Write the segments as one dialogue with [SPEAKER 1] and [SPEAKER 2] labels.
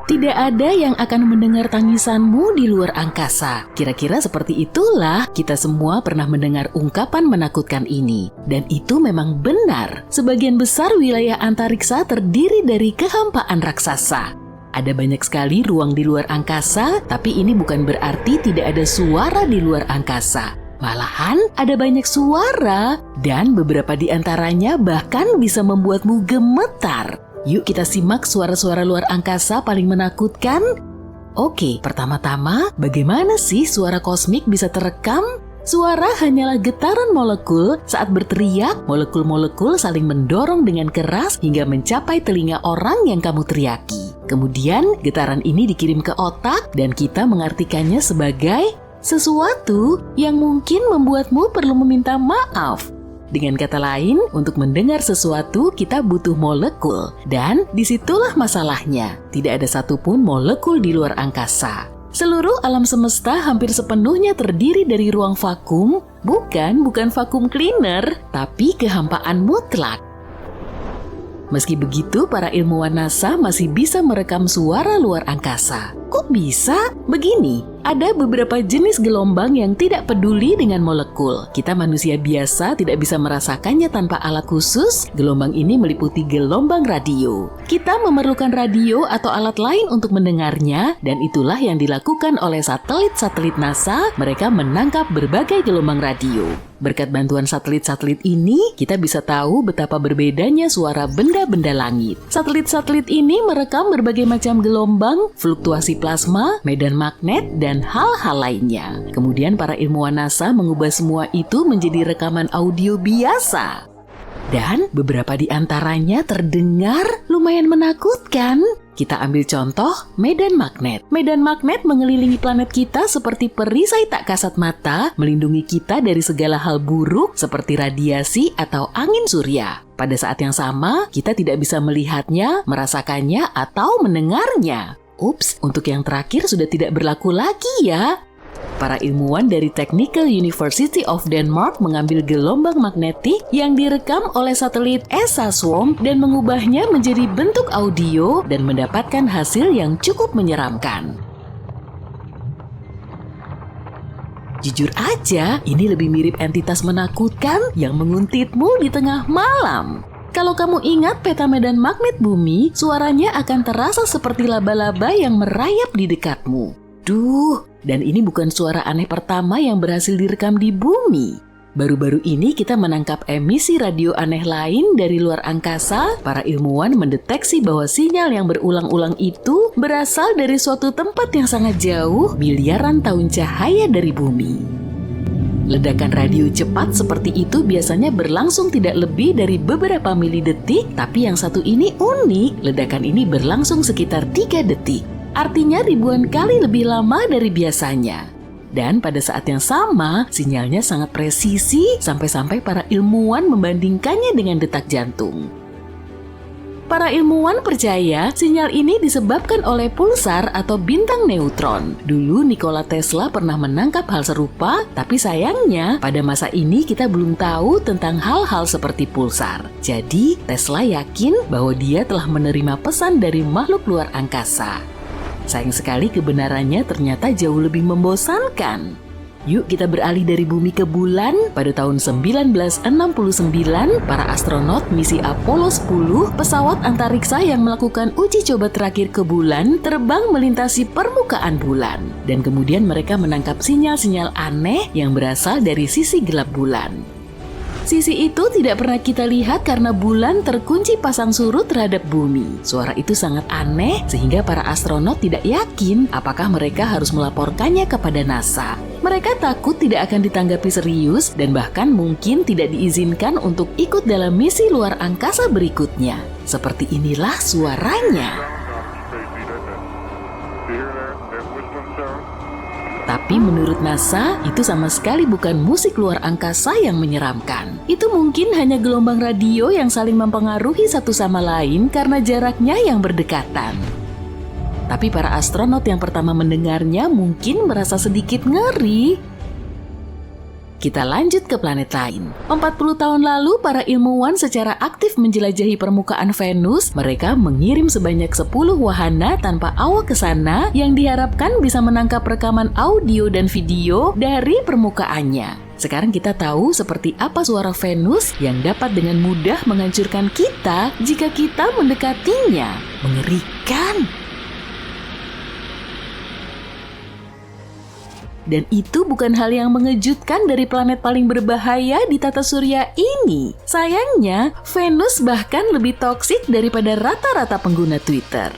[SPEAKER 1] Tidak ada yang akan mendengar tangisanmu di luar angkasa. Kira-kira seperti itulah kita semua pernah mendengar ungkapan menakutkan ini. Dan itu memang benar. Sebagian besar wilayah antariksa terdiri dari kehampaan raksasa. Ada banyak sekali ruang di luar angkasa, tapi ini bukan berarti tidak ada suara di luar angkasa. Malahan ada banyak suara dan beberapa di antaranya bahkan bisa membuatmu gemetar. Yuk kita simak suara-suara luar angkasa paling menakutkan. Oke, pertama-tama bagaimana sih suara kosmik bisa terekam? Suara hanyalah getaran molekul saat berteriak, molekul-molekul saling mendorong dengan keras hingga mencapai telinga orang yang kamu teriaki. Kemudian getaran ini dikirim ke otak dan kita mengartikannya sebagai sesuatu yang mungkin membuatmu perlu meminta maaf. Dengan kata lain, untuk mendengar sesuatu kita butuh molekul. Dan disitulah masalahnya, tidak ada satupun molekul di luar angkasa. Seluruh alam semesta hampir sepenuhnya terdiri dari ruang vakum, bukan vakum cleaner, tapi kehampaan mutlak. Meski begitu, para ilmuwan NASA masih bisa merekam suara luar angkasa. Kok bisa? Begini, ada beberapa jenis gelombang yang tidak peduli dengan molekul. Kita manusia biasa tidak bisa merasakannya tanpa alat khusus. Gelombang ini meliputi gelombang radio. Kita memerlukan radio atau alat lain untuk mendengarnya, dan itulah yang dilakukan oleh satelit-satelit NASA. Mereka menangkap berbagai gelombang radio. Berkat bantuan satelit-satelit ini, kita bisa tahu betapa berbedanya suara benda-benda langit. Satelit-satelit ini merekam berbagai macam gelombang, fluktuasi plasma, medan magnet, dan hal-hal lainnya. Kemudian para ilmuwan NASA mengubah semua itu menjadi rekaman audio biasa. Dan beberapa di antaranya terdengar lumayan menakutkan. Kita ambil contoh medan magnet. Medan magnet mengelilingi planet kita seperti perisai tak kasat mata, melindungi kita dari segala hal buruk seperti radiasi atau angin surya. Pada saat yang sama, kita tidak bisa melihatnya, merasakannya, atau mendengarnya. Ups, untuk yang terakhir sudah tidak berlaku lagi ya. Para ilmuwan dari Technical University of Denmark mengambil gelombang magnetik yang direkam oleh satelit ESA Swarm dan mengubahnya menjadi bentuk audio dan mendapatkan hasil yang cukup menyeramkan. Jujur aja, ini lebih mirip entitas menakutkan yang menguntitmu di tengah malam. Kalau kamu ingat peta medan magnet bumi, suaranya akan terasa seperti laba-laba yang merayap di dekatmu. Duh, dan ini bukan suara aneh pertama yang berhasil direkam di bumi. Baru-baru ini kita menangkap emisi radio aneh lain dari luar angkasa. Para ilmuwan mendeteksi bahwa sinyal yang berulang-ulang itu berasal dari suatu tempat yang sangat jauh, miliaran tahun cahaya dari bumi. Ledakan radio cepat seperti itu biasanya berlangsung tidak lebih dari beberapa milidetik, tapi yang satu ini unik, ledakan ini berlangsung sekitar 3 detik. Artinya ribuan kali lebih lama dari biasanya. Dan pada saat yang sama, sinyalnya sangat presisi sampai-sampai para ilmuwan membandingkannya dengan detak jantung. Para ilmuwan percaya sinyal ini disebabkan oleh pulsar atau bintang neutron. Dulu Nikola Tesla pernah menangkap hal serupa, tapi sayangnya pada masa ini kita belum tahu tentang hal-hal seperti pulsar. Jadi Tesla yakin bahwa dia telah menerima pesan dari makhluk luar angkasa. Sayang sekali kebenarannya ternyata jauh lebih membosankan. Yuk kita beralih dari bumi ke bulan. Pada tahun 1969, para astronot misi Apollo 10, pesawat antariksa yang melakukan uji coba terakhir ke bulan, terbang melintasi permukaan bulan. Dan kemudian mereka menangkap sinyal-sinyal aneh yang berasal dari sisi gelap bulan. Sisi itu tidak pernah kita lihat karena bulan terkunci pasang surut terhadap bumi. Suara itu sangat aneh sehingga para astronot tidak yakin apakah mereka harus melaporkannya kepada NASA. Mereka takut tidak akan ditanggapi serius dan bahkan mungkin tidak diizinkan untuk ikut dalam misi luar angkasa berikutnya. Seperti inilah suaranya. Tapi menurut NASA, itu sama sekali bukan musik luar angkasa yang menyeramkan. Itu mungkin hanya gelombang radio yang saling mempengaruhi satu sama lain karena jaraknya yang berdekatan. Tapi para astronot yang pertama mendengarnya mungkin merasa sedikit ngeri. Kita lanjut ke planet lain. 40 tahun lalu, para ilmuwan secara aktif menjelajahi permukaan Venus. Mereka mengirim sebanyak 10 wahana tanpa awak ke sana yang diharapkan bisa menangkap rekaman audio dan video dari permukaannya. Sekarang kita tahu seperti apa suara Venus yang dapat dengan mudah menghancurkan kita jika kita mendekatinya. Mengerikan! Dan itu bukan hal yang mengejutkan dari planet paling berbahaya di tata surya ini. Sayangnya, Venus bahkan lebih toksik daripada rata-rata pengguna Twitter.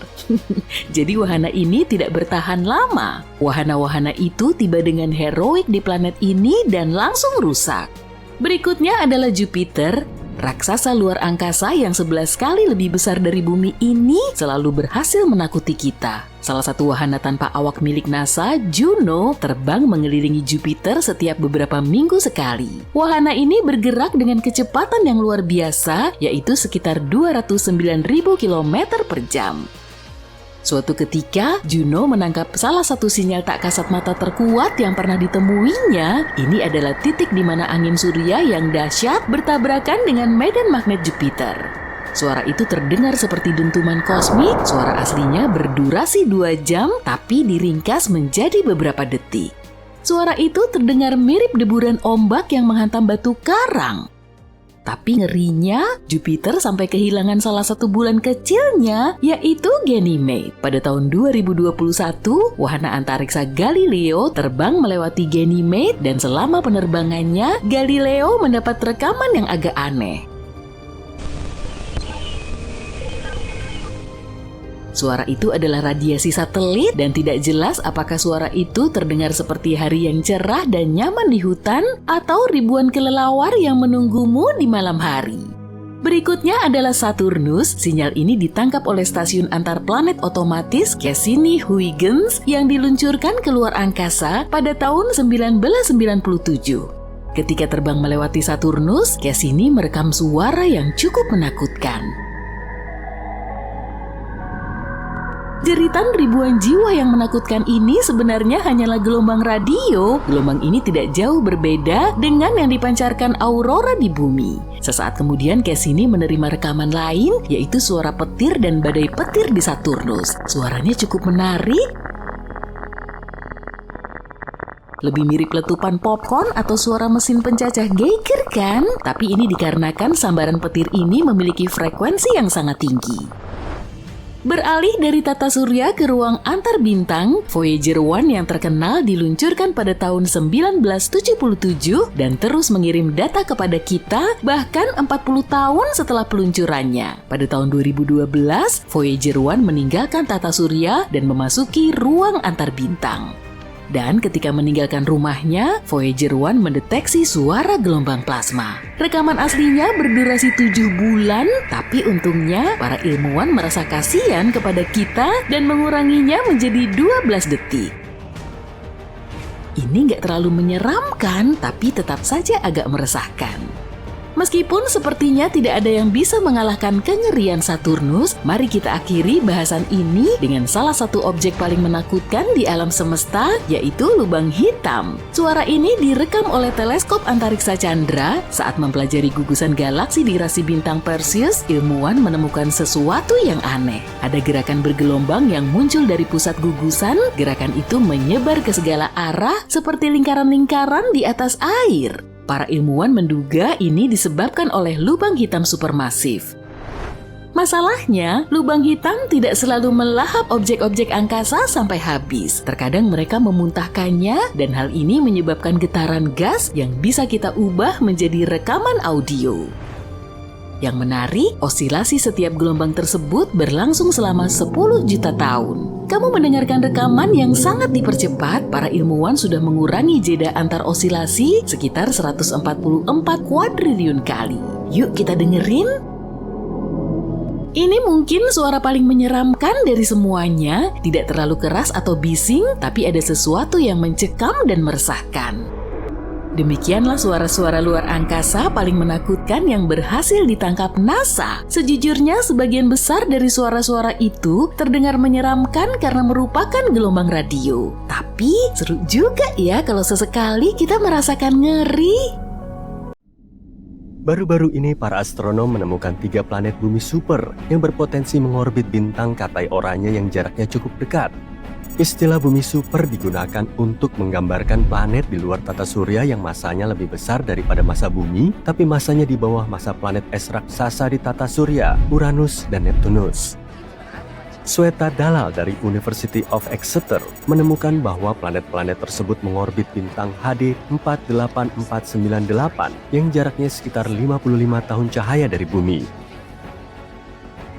[SPEAKER 1] Jadi wahana ini tidak bertahan lama. Wahana-wahana itu tiba dengan heroik di planet ini dan langsung rusak. Berikutnya adalah Jupiter. Raksasa luar angkasa yang 11 kali lebih besar dari bumi ini selalu berhasil menakuti kita. Salah satu wahana tanpa awak milik NASA, Juno, terbang mengelilingi Jupiter setiap beberapa minggu sekali. Wahana ini bergerak dengan kecepatan yang luar biasa, yaitu sekitar 209.000 km per jam. Suatu ketika, Juno menangkap salah satu sinyal tak kasat mata terkuat yang pernah ditemuinya. Ini adalah titik di mana angin surya yang dahsyat bertabrakan dengan medan magnet Jupiter. Suara itu terdengar seperti dentuman kosmik. Suara aslinya berdurasi 2 jam, tapi diringkas menjadi beberapa detik. Suara itu terdengar mirip deburan ombak yang menghantam batu karang. Tapi ngerinya, Jupiter sampai kehilangan salah satu bulan kecilnya, yaitu Ganymede. Pada tahun 2021, wahana antariksa Galileo terbang melewati Ganymede dan selama penerbangannya, Galileo mendapat rekaman yang agak aneh. Suara itu adalah radiasi satelit dan tidak jelas apakah suara itu terdengar seperti hari yang cerah dan nyaman di hutan atau ribuan kelelawar yang menunggumu di malam hari. Berikutnya adalah Saturnus. Sinyal ini ditangkap oleh stasiun antar planet otomatis Cassini-Huygens yang diluncurkan ke luar angkasa pada tahun 1997. Ketika terbang melewati Saturnus, Cassini merekam suara yang cukup menakutkan. Jeritan ribuan jiwa yang menakutkan ini sebenarnya hanyalah gelombang radio. Gelombang ini tidak jauh berbeda dengan yang dipancarkan aurora di bumi. Sesaat kemudian Cassini menerima rekaman lain, yaitu suara petir dan badai petir di Saturnus. Suaranya cukup menarik. Lebih mirip letupan popcorn atau suara mesin pencacah Geiger kan? Tapi ini dikarenakan sambaran petir ini memiliki frekuensi yang sangat tinggi. Beralih dari tata surya ke ruang antar bintang, Voyager 1 yang terkenal diluncurkan pada tahun 1977 dan terus mengirim data kepada kita bahkan 40 tahun setelah peluncurannya. Pada tahun 2012, Voyager 1 meninggalkan tata surya dan memasuki ruang antar bintang. Dan ketika meninggalkan rumahnya, Voyager 1 mendeteksi suara gelombang plasma. Rekaman aslinya berdurasi 7 bulan, tapi untungnya para ilmuwan merasa kasihan kepada kita dan menguranginya menjadi 12 detik. Ini nggak terlalu menyeramkan, tapi tetap saja agak meresahkan. Meskipun sepertinya tidak ada yang bisa mengalahkan kengerian Saturnus, mari kita akhiri bahasan ini dengan salah satu objek paling menakutkan di alam semesta, yaitu lubang hitam. Suara ini direkam oleh teleskop antariksa Chandra. Saat mempelajari gugusan galaksi di rasi bintang Perseus, ilmuwan menemukan sesuatu yang aneh. Ada gerakan bergelombang yang muncul dari pusat gugusan. Gerakan itu menyebar ke segala arah seperti lingkaran-lingkaran di atas air. Para ilmuwan menduga ini disebabkan oleh lubang hitam supermasif. Masalahnya, lubang hitam tidak selalu melahap objek-objek angkasa sampai habis. Terkadang mereka memuntahkannya dan hal ini menyebabkan getaran gas yang bisa kita ubah menjadi rekaman audio. Yang menarik, osilasi setiap gelombang tersebut berlangsung selama 10 juta tahun. Kamu mendengarkan rekaman yang sangat dipercepat. Para ilmuwan sudah mengurangi jeda antar osilasi sekitar 144 kuadriliun kali. Yuk kita dengerin. Ini mungkin suara paling menyeramkan dari semuanya. Tidak terlalu keras atau bising, tapi ada sesuatu yang mencekam dan meresahkan. Demikianlah suara-suara luar angkasa paling menakutkan yang berhasil ditangkap NASA. Sejujurnya, sebagian besar dari suara-suara itu terdengar menyeramkan karena merupakan gelombang radio. Tapi seru juga ya kalau sesekali kita merasakan ngeri.
[SPEAKER 2] Baru-baru ini para astronom menemukan 3 planet bumi super yang berpotensi mengorbit bintang Katai Oranye yang jaraknya cukup dekat. Istilah bumi super digunakan untuk menggambarkan planet di luar tata surya yang masanya lebih besar daripada massa bumi, tapi masanya di bawah massa planet es raksasa di tata surya, Uranus dan Neptunus. Sweta Dalal dari University of Exeter menemukan bahwa planet-planet tersebut mengorbit bintang HD 48498 yang jaraknya sekitar 55 tahun cahaya dari bumi.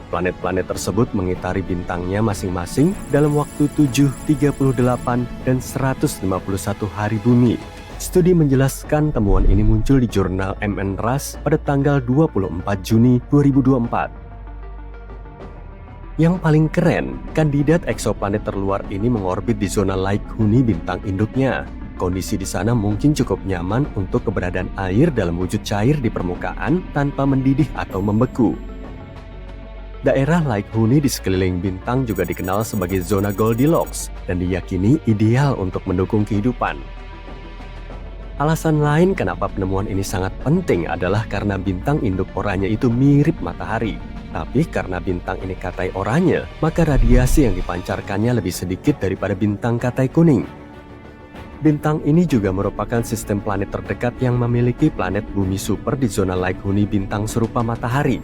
[SPEAKER 2] Planet-planet tersebut mengitari bintangnya masing-masing dalam waktu 7, 38, dan 151 hari bumi. Studi menjelaskan temuan ini muncul di jurnal MNRAS pada tanggal 24 Juni 2024. Yang paling keren, kandidat eksoplanet terluar ini mengorbit di zona Like-Huni bintang induknya. Kondisi di sana mungkin cukup nyaman untuk keberadaan air dalam wujud cair di permukaan tanpa mendidih atau membeku. Daerah Like-Huni di sekeliling bintang juga dikenal sebagai zona Goldilocks dan diyakini ideal untuk mendukung kehidupan. Alasan lain kenapa penemuan ini sangat penting adalah karena bintang induk Oranye itu mirip matahari. Tapi karena bintang ini Katai Oranye, maka radiasi yang dipancarkannya lebih sedikit daripada bintang Katai Kuning. Bintang ini juga merupakan sistem planet terdekat yang memiliki planet bumi super di zona Like-Huni bintang serupa matahari.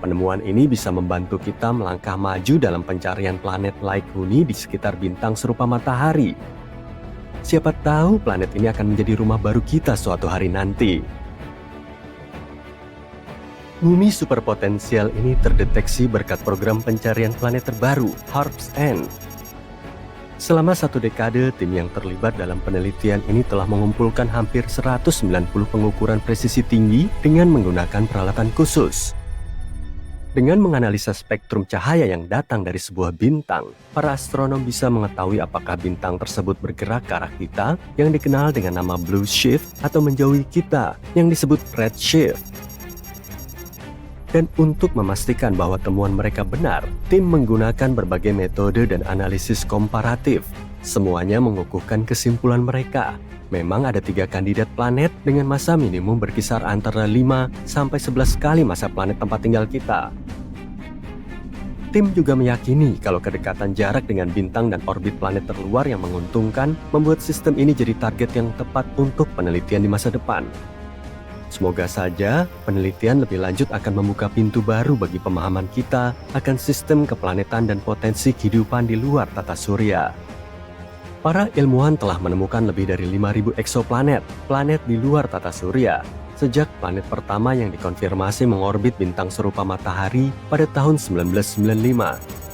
[SPEAKER 2] Penemuan ini bisa membantu kita melangkah maju dalam pencarian planet Like-Huni di sekitar bintang serupa matahari. Siapa tahu planet ini akan menjadi rumah baru kita suatu hari nanti. Bumi superpotensial ini terdeteksi berkat program pencarian planet terbaru, HARPS N. Selama 1 dekade, tim yang terlibat dalam penelitian ini telah mengumpulkan hampir 190 pengukuran presisi tinggi dengan menggunakan peralatan khusus. Dengan menganalisa spektrum cahaya yang datang dari sebuah bintang, para astronom bisa mengetahui apakah bintang tersebut bergerak ke arah kita yang dikenal dengan nama blue shift atau menjauhi kita yang disebut red shift. Dan untuk memastikan bahwa temuan mereka benar, tim menggunakan berbagai metode dan analisis komparatif. Semuanya mengukuhkan kesimpulan mereka. Memang ada 3 kandidat planet dengan massa minimum berkisar antara 5 sampai 11 kali massa planet tempat tinggal kita. Tim juga meyakini kalau kedekatan jarak dengan bintang dan orbit planet terluar yang menguntungkan membuat sistem ini jadi target yang tepat untuk penelitian di masa depan. Semoga saja penelitian lebih lanjut akan membuka pintu baru bagi pemahaman kita akan sistem keplanetan dan potensi kehidupan di luar tata surya. Para ilmuwan telah menemukan lebih dari 5.000 eksoplanet, planet di luar tata surya, sejak planet pertama yang dikonfirmasi mengorbit bintang serupa matahari pada tahun 1995.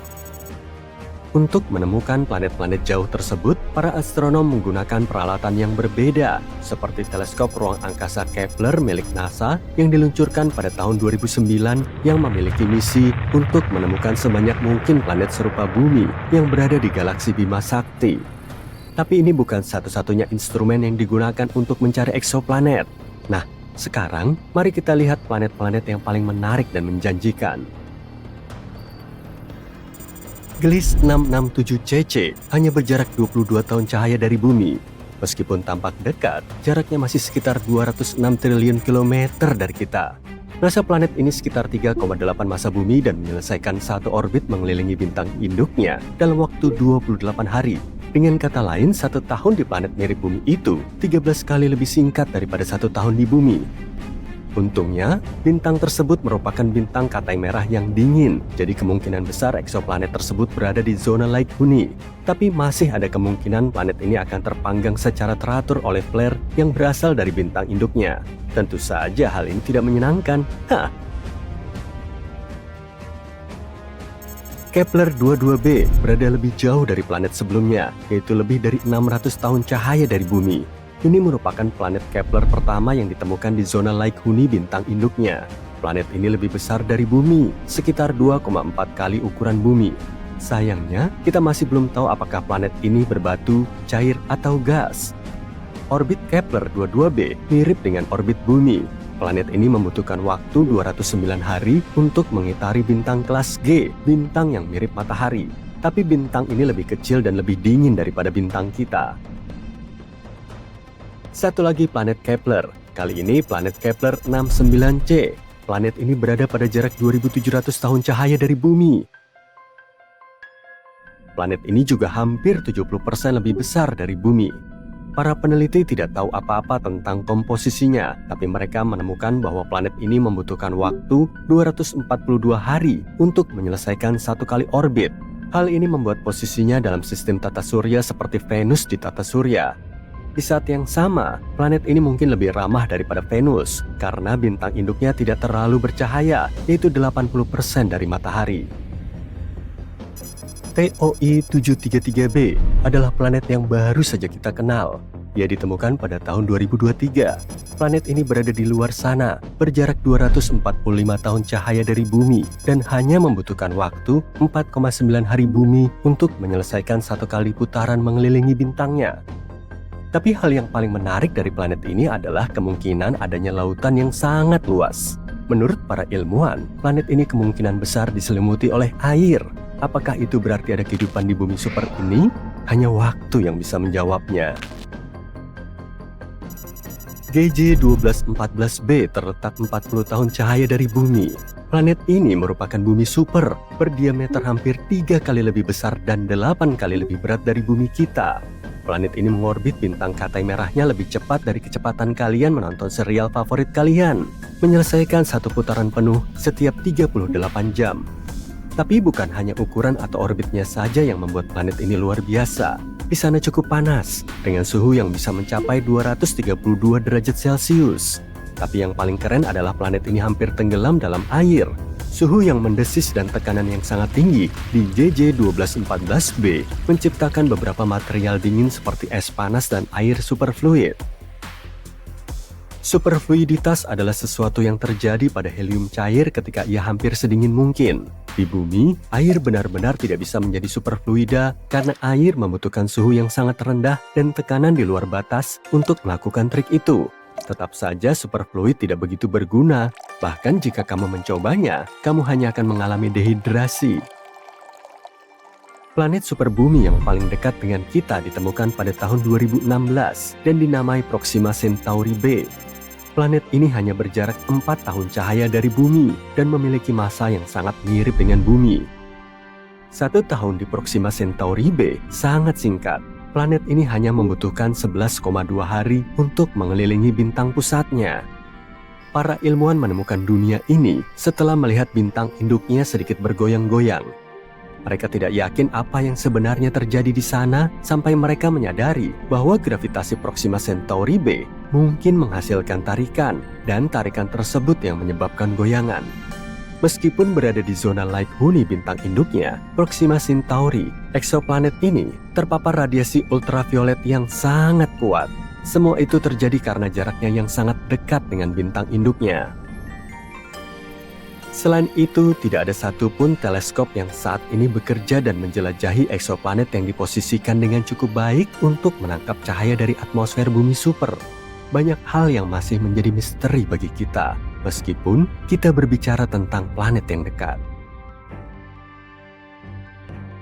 [SPEAKER 2] Untuk menemukan planet-planet jauh tersebut, para astronom menggunakan peralatan yang berbeda, seperti teleskop ruang angkasa Kepler milik NASA yang diluncurkan pada tahun 2009 yang memiliki misi untuk menemukan sebanyak mungkin planet serupa bumi yang berada di galaksi Bima Sakti. Tapi ini bukan satu-satunya instrumen yang digunakan untuk mencari eksoplanet. Nah, sekarang mari kita lihat planet-planet yang paling menarik dan menjanjikan. Gliese 667cc hanya berjarak 22 tahun cahaya dari bumi. Meskipun tampak dekat, jaraknya masih sekitar 206 triliun kilometer dari kita. Massa planet ini sekitar 3,8 massa bumi dan menyelesaikan satu orbit mengelilingi bintang induknya dalam waktu 28 hari. Dengan kata lain, 1 tahun di planet mirip bumi itu 13 kali lebih singkat daripada 1 tahun di bumi. Untungnya, bintang tersebut merupakan bintang Katai merah yang dingin, jadi kemungkinan besar eksoplanet tersebut berada di zona Like-Huni. Tapi masih ada kemungkinan planet ini akan terpanggang secara teratur oleh flare yang berasal dari bintang induknya. Tentu saja hal ini tidak menyenangkan. Kepler 22b berada lebih jauh dari planet sebelumnya, yaitu lebih dari 600 tahun cahaya dari bumi. Ini merupakan planet Kepler pertama yang ditemukan di zona Like-Huni bintang induknya. Planet ini lebih besar dari bumi, sekitar 2,4 kali ukuran bumi. Sayangnya, kita masih belum tahu apakah planet ini berbatu, cair, atau gas. Orbit Kepler 22b mirip dengan orbit bumi. Planet ini membutuhkan waktu 209 hari untuk mengitari bintang kelas G, bintang yang mirip matahari. Tapi bintang ini lebih kecil dan lebih dingin daripada bintang kita. Satu lagi planet Kepler. Kali ini planet Kepler 69c. Planet ini berada pada jarak 2700 tahun cahaya dari bumi. Planet ini juga hampir 70% lebih besar dari bumi. Para peneliti tidak tahu apa-apa tentang komposisinya, tapi mereka menemukan bahwa planet ini membutuhkan waktu 242 hari untuk menyelesaikan satu kali orbit. Hal ini membuat posisinya dalam sistem tata surya seperti Venus di tata surya. Di saat yang sama, planet ini mungkin lebih ramah daripada Venus, karena bintang induknya tidak terlalu bercahaya, yaitu 80% dari matahari. TOI 733b adalah planet yang baru saja kita kenal. Ia ditemukan pada tahun 2023. Planet ini berada di luar sana, berjarak 245 tahun cahaya dari bumi, dan hanya membutuhkan waktu 4,9 hari bumi untuk menyelesaikan satu kali putaran mengelilingi bintangnya. Tapi hal yang paling menarik dari planet ini adalah kemungkinan adanya lautan yang sangat luas. Menurut para ilmuwan, planet ini kemungkinan besar diselimuti oleh air. Apakah itu berarti ada kehidupan di bumi super ini? Hanya waktu yang bisa menjawabnya. GJ 1214b terletak 40 tahun cahaya dari bumi. Planet ini merupakan bumi super, berdiameter hampir 3 kali lebih besar dan 8 kali lebih berat dari bumi kita. Planet ini mengorbit bintang katai merahnya lebih cepat dari kecepatan kalian menonton serial favorit kalian, menyelesaikan satu putaran penuh setiap 38 jam. Tapi bukan hanya ukuran atau orbitnya saja yang membuat planet ini luar biasa. Di sana cukup panas, dengan suhu yang bisa mencapai 232 derajat Celcius. Tapi yang paling keren adalah planet ini hampir tenggelam dalam air. Suhu yang mendesis dan tekanan yang sangat tinggi di JJ 1214b menciptakan beberapa material dingin seperti es panas dan air superfluid. Superfluiditas adalah sesuatu yang terjadi pada helium cair ketika ia hampir sedingin mungkin. Di bumi, air benar-benar tidak bisa menjadi superfluida karena air membutuhkan suhu yang sangat rendah dan tekanan di luar batas untuk melakukan trik itu. Tetap saja superfluid tidak begitu berguna. Bahkan jika kamu mencobanya, kamu hanya akan mengalami dehidrasi. Planet superbumi yang paling dekat dengan kita ditemukan pada tahun 2016 dan dinamai Proxima Centauri b. Planet ini hanya berjarak 4 tahun cahaya dari bumi dan memiliki massa yang sangat mirip dengan bumi. 1 tahun di Proxima Centauri b sangat singkat. Planet ini hanya membutuhkan 11,2 hari untuk mengelilingi bintang pusatnya. Para ilmuwan menemukan dunia ini setelah melihat bintang induknya sedikit bergoyang-goyang. Mereka tidak yakin apa yang sebenarnya terjadi di sana sampai mereka menyadari bahwa gravitasi Proxima Centauri b mungkin menghasilkan tarikan, dan tarikan tersebut yang menyebabkan goyangan. Meskipun berada di zona light huni bintang induknya, Proxima Centauri, eksoplanet ini terpapar radiasi ultraviolet yang sangat kuat. Semua itu terjadi karena jaraknya yang sangat dekat dengan bintang induknya. Selain itu, tidak ada satupun teleskop yang saat ini bekerja dan menjelajahi eksoplanet yang diposisikan dengan cukup baik untuk menangkap cahaya dari atmosfer bumi super. Banyak hal yang masih menjadi misteri bagi kita, meskipun kita berbicara tentang planet yang dekat.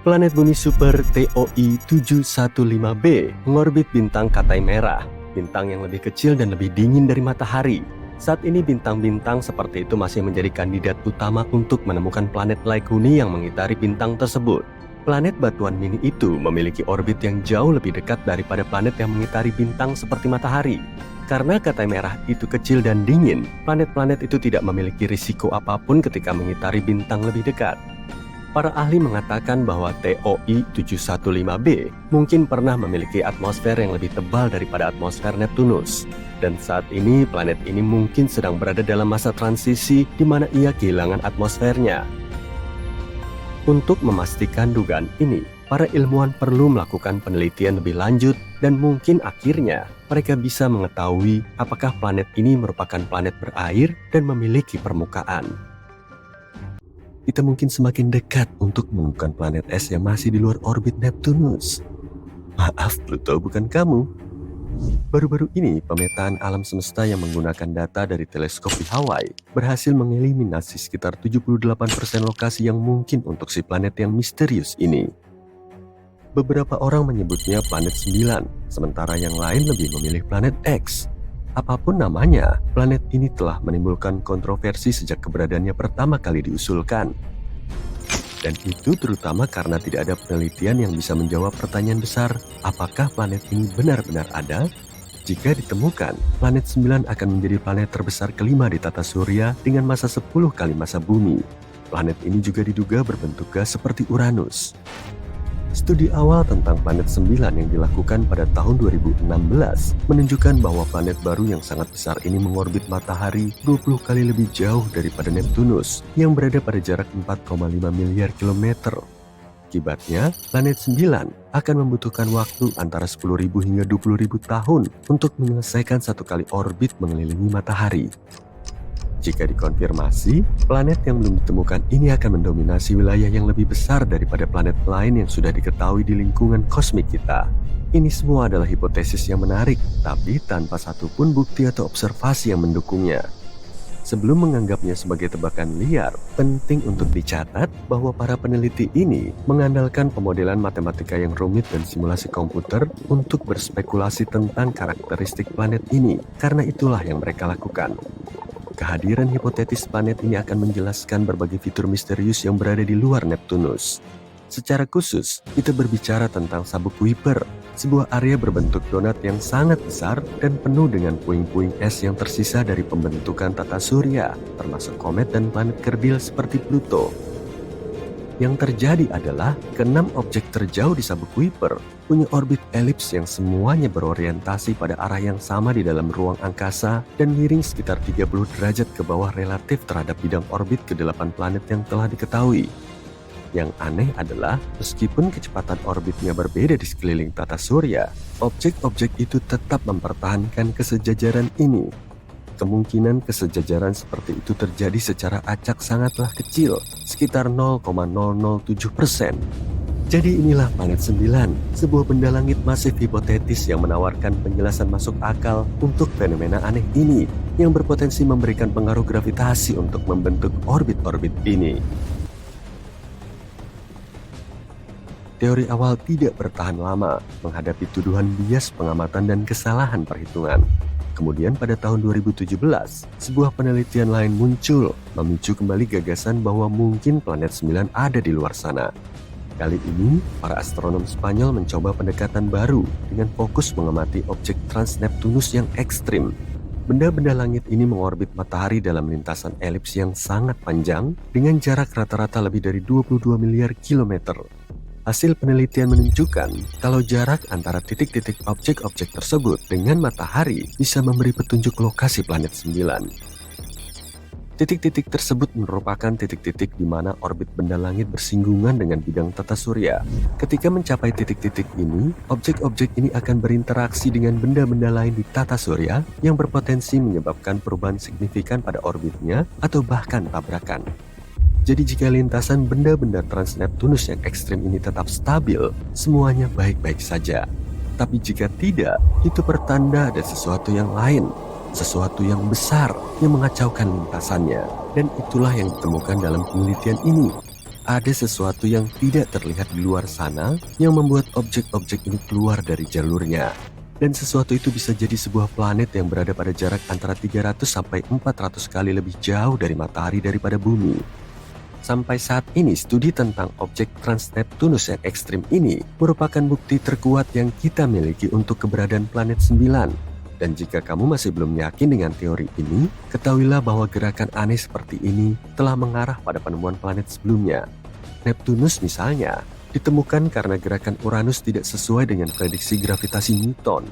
[SPEAKER 2] Planet bumi super TOI 715b mengorbit bintang Katai Merah, bintang yang lebih kecil dan lebih dingin dari matahari. Saat ini bintang-bintang seperti itu masih menjadi kandidat utama untuk menemukan planet laik huni yang mengitari bintang tersebut. Planet batuan mini itu memiliki orbit yang jauh lebih dekat daripada planet yang mengitari bintang seperti matahari. Karena Katai Merah itu kecil dan dingin, planet-planet itu tidak memiliki risiko apapun ketika mengitari bintang lebih dekat. Para ahli mengatakan bahwa TOI 715b mungkin pernah memiliki atmosfer yang lebih tebal daripada atmosfer Neptunus. Dan saat ini planet ini mungkin sedang berada dalam masa transisi di mana ia kehilangan atmosfernya. Untuk memastikan dugaan ini, para ilmuwan perlu melakukan penelitian lebih lanjut dan mungkin akhirnya mereka bisa mengetahui apakah planet ini merupakan planet berair dan memiliki permukaan. Kita mungkin semakin dekat untuk menemukan planet es yang masih di luar orbit Neptunus. Maaf, Pluto bukan kamu. Baru-baru ini, pemetaan alam semesta yang menggunakan data dari teleskop di Hawaii berhasil mengeliminasi sekitar 78% lokasi yang mungkin untuk si planet yang misterius ini. Beberapa orang menyebutnya planet 9, sementara yang lain lebih memilih planet X. Apapun namanya, planet ini telah menimbulkan kontroversi sejak keberadaannya pertama kali diusulkan. Dan itu terutama karena tidak ada penelitian yang bisa menjawab pertanyaan besar, apakah planet ini benar-benar ada? Jika ditemukan, planet 9 akan menjadi planet terbesar kelima di tata surya dengan massa 10 kali massa bumi. Planet ini juga diduga berbentuk gas seperti Uranus. Studi awal tentang planet 9 yang dilakukan pada tahun 2016 menunjukkan bahwa planet baru yang sangat besar ini mengorbit matahari 20 kali lebih jauh daripada Neptunus yang berada pada jarak 4,5 miliar kilometer. Akibatnya, planet 9 akan membutuhkan waktu antara 10.000 hingga 20.000 tahun untuk menyelesaikan satu kali orbit mengelilingi matahari. Jika dikonfirmasi, planet yang belum ditemukan ini akan mendominasi wilayah yang lebih besar daripada planet lain yang sudah diketahui di lingkungan kosmik kita. Ini semua adalah hipotesis yang menarik, tapi tanpa satupun bukti atau observasi yang mendukungnya. Sebelum menganggapnya sebagai tebakan liar, penting untuk dicatat bahwa para peneliti ini mengandalkan pemodelan matematika yang rumit dan simulasi komputer untuk berspekulasi tentang karakteristik planet ini, karena itulah yang mereka lakukan. Kehadiran hipotetis planet ini akan menjelaskan berbagai fitur misterius yang berada di luar Neptunus. Secara khusus, kita berbicara tentang sabuk Kuiper, sebuah area berbentuk donat yang sangat besar dan penuh dengan puing-puing es yang tersisa dari pembentukan tata surya, termasuk komet dan planet kerdil seperti Pluto. Yang terjadi adalah keenam objek terjauh di sabuk Kuiper punya orbit elips yang semuanya berorientasi pada arah yang sama di dalam ruang angkasa dan miring sekitar 30 derajat ke bawah relatif terhadap bidang orbit ke-8 planet yang telah diketahui. Yang aneh adalah, meskipun kecepatan orbitnya berbeda di sekeliling tata surya, objek-objek itu tetap mempertahankan kesejajaran ini. Kemungkinan kesejajaran seperti itu terjadi secara acak sangatlah kecil, sekitar 0,007%. Jadi inilah planet 9, sebuah benda langit masif hipotetis yang menawarkan penjelasan masuk akal untuk fenomena aneh ini, yang berpotensi memberikan pengaruh gravitasi untuk membentuk orbit-orbit ini. Teori awal tidak bertahan lama menghadapi tuduhan bias pengamatan dan kesalahan perhitungan. Kemudian pada tahun 2017, sebuah penelitian lain muncul, memicu kembali gagasan bahwa mungkin planet 9 ada di luar sana. Kali ini, para astronom Spanyol mencoba pendekatan baru dengan fokus mengamati objek Trans-Neptunus yang ekstrim. Benda-benda langit ini mengorbit matahari dalam lintasan elips yang sangat panjang dengan jarak rata-rata lebih dari 22 miliar kilometer. Hasil penelitian menunjukkan kalau jarak antara titik-titik objek-objek tersebut dengan matahari bisa memberi petunjuk lokasi planet 9. Titik-titik tersebut merupakan titik-titik di mana orbit benda langit bersinggungan dengan bidang tata surya. Ketika mencapai titik-titik ini, objek-objek ini akan berinteraksi dengan benda-benda lain di tata surya yang berpotensi menyebabkan perubahan signifikan pada orbitnya atau bahkan tabrakan. Jadi jika lintasan benda-benda Trans-Neptunus yang ekstrim ini tetap stabil, semuanya baik-baik saja. Tapi jika tidak, itu pertanda ada sesuatu yang lain, sesuatu yang besar yang mengacaukan lintasannya. Dan itulah yang ditemukan dalam penelitian ini. Ada sesuatu yang tidak terlihat di luar sana yang membuat objek-objek ini keluar dari jalurnya. Dan sesuatu itu bisa jadi sebuah planet yang berada pada jarak antara 300 sampai 400 kali lebih jauh dari matahari daripada bumi. Sampai saat ini, studi tentang objek Trans-Neptunus yang ekstrim ini merupakan bukti terkuat yang kita miliki untuk keberadaan planet 9. Dan jika kamu masih belum yakin dengan teori ini, ketahuilah bahwa gerakan aneh seperti ini telah mengarah pada penemuan planet sebelumnya. Neptunus misalnya, ditemukan karena gerakan Uranus tidak sesuai dengan prediksi gravitasi Newton.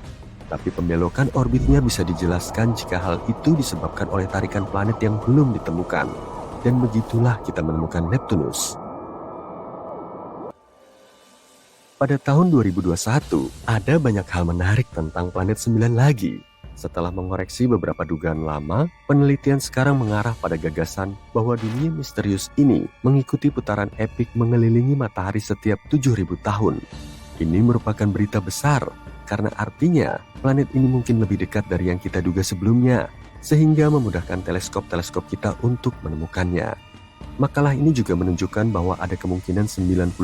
[SPEAKER 2] Tapi pembelokan orbitnya bisa dijelaskan jika hal itu disebabkan oleh tarikan planet yang belum ditemukan. Dan begitulah kita menemukan Neptunus. Pada tahun 2021, ada banyak hal menarik tentang planet 9 lagi. Setelah mengoreksi beberapa dugaan lama, penelitian sekarang mengarah pada gagasan bahwa dunia misterius ini mengikuti putaran epik mengelilingi matahari setiap 7.000 tahun. Ini merupakan berita besar, karena artinya planet ini mungkin lebih dekat dari yang kita duga sebelumnya, sehingga memudahkan teleskop-teleskop kita untuk menemukannya. Makalah ini juga menunjukkan bahwa ada kemungkinan 99%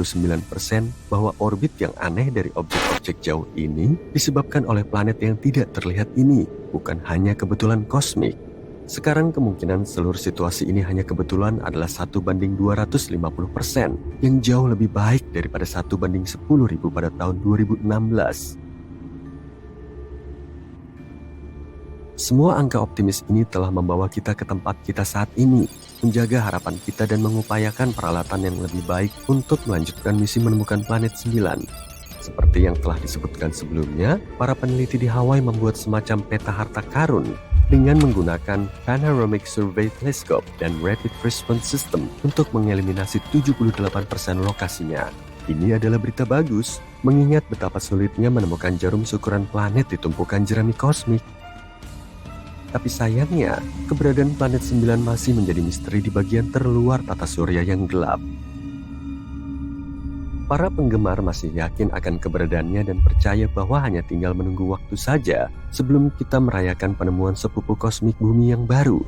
[SPEAKER 2] bahwa orbit yang aneh dari objek-objek jauh ini disebabkan oleh planet yang tidak terlihat ini, bukan hanya kebetulan kosmik. Sekarang kemungkinan seluruh situasi ini hanya kebetulan adalah 1/250%, yang jauh lebih baik daripada 1/10.000 pada tahun 2016. Semua angka optimis ini telah membawa kita ke tempat kita saat ini, menjaga harapan kita dan mengupayakan peralatan yang lebih baik untuk melanjutkan misi menemukan planet 9. Seperti yang telah disebutkan sebelumnya, para peneliti di Hawaii membuat semacam peta harta karun dengan menggunakan Panoramic Survey Telescope dan Rapid Response System untuk mengeliminasi 78% lokasinya. Ini adalah berita bagus, mengingat betapa sulitnya menemukan jarum syukuran planet di tumpukan jerami kosmik. Tapi sayangnya, keberadaan planet 9 masih menjadi misteri di bagian terluar tata surya yang gelap. Para penggemar masih yakin akan keberadaannya dan percaya bahwa hanya tinggal menunggu waktu saja sebelum kita merayakan penemuan sepupu kosmik bumi yang baru.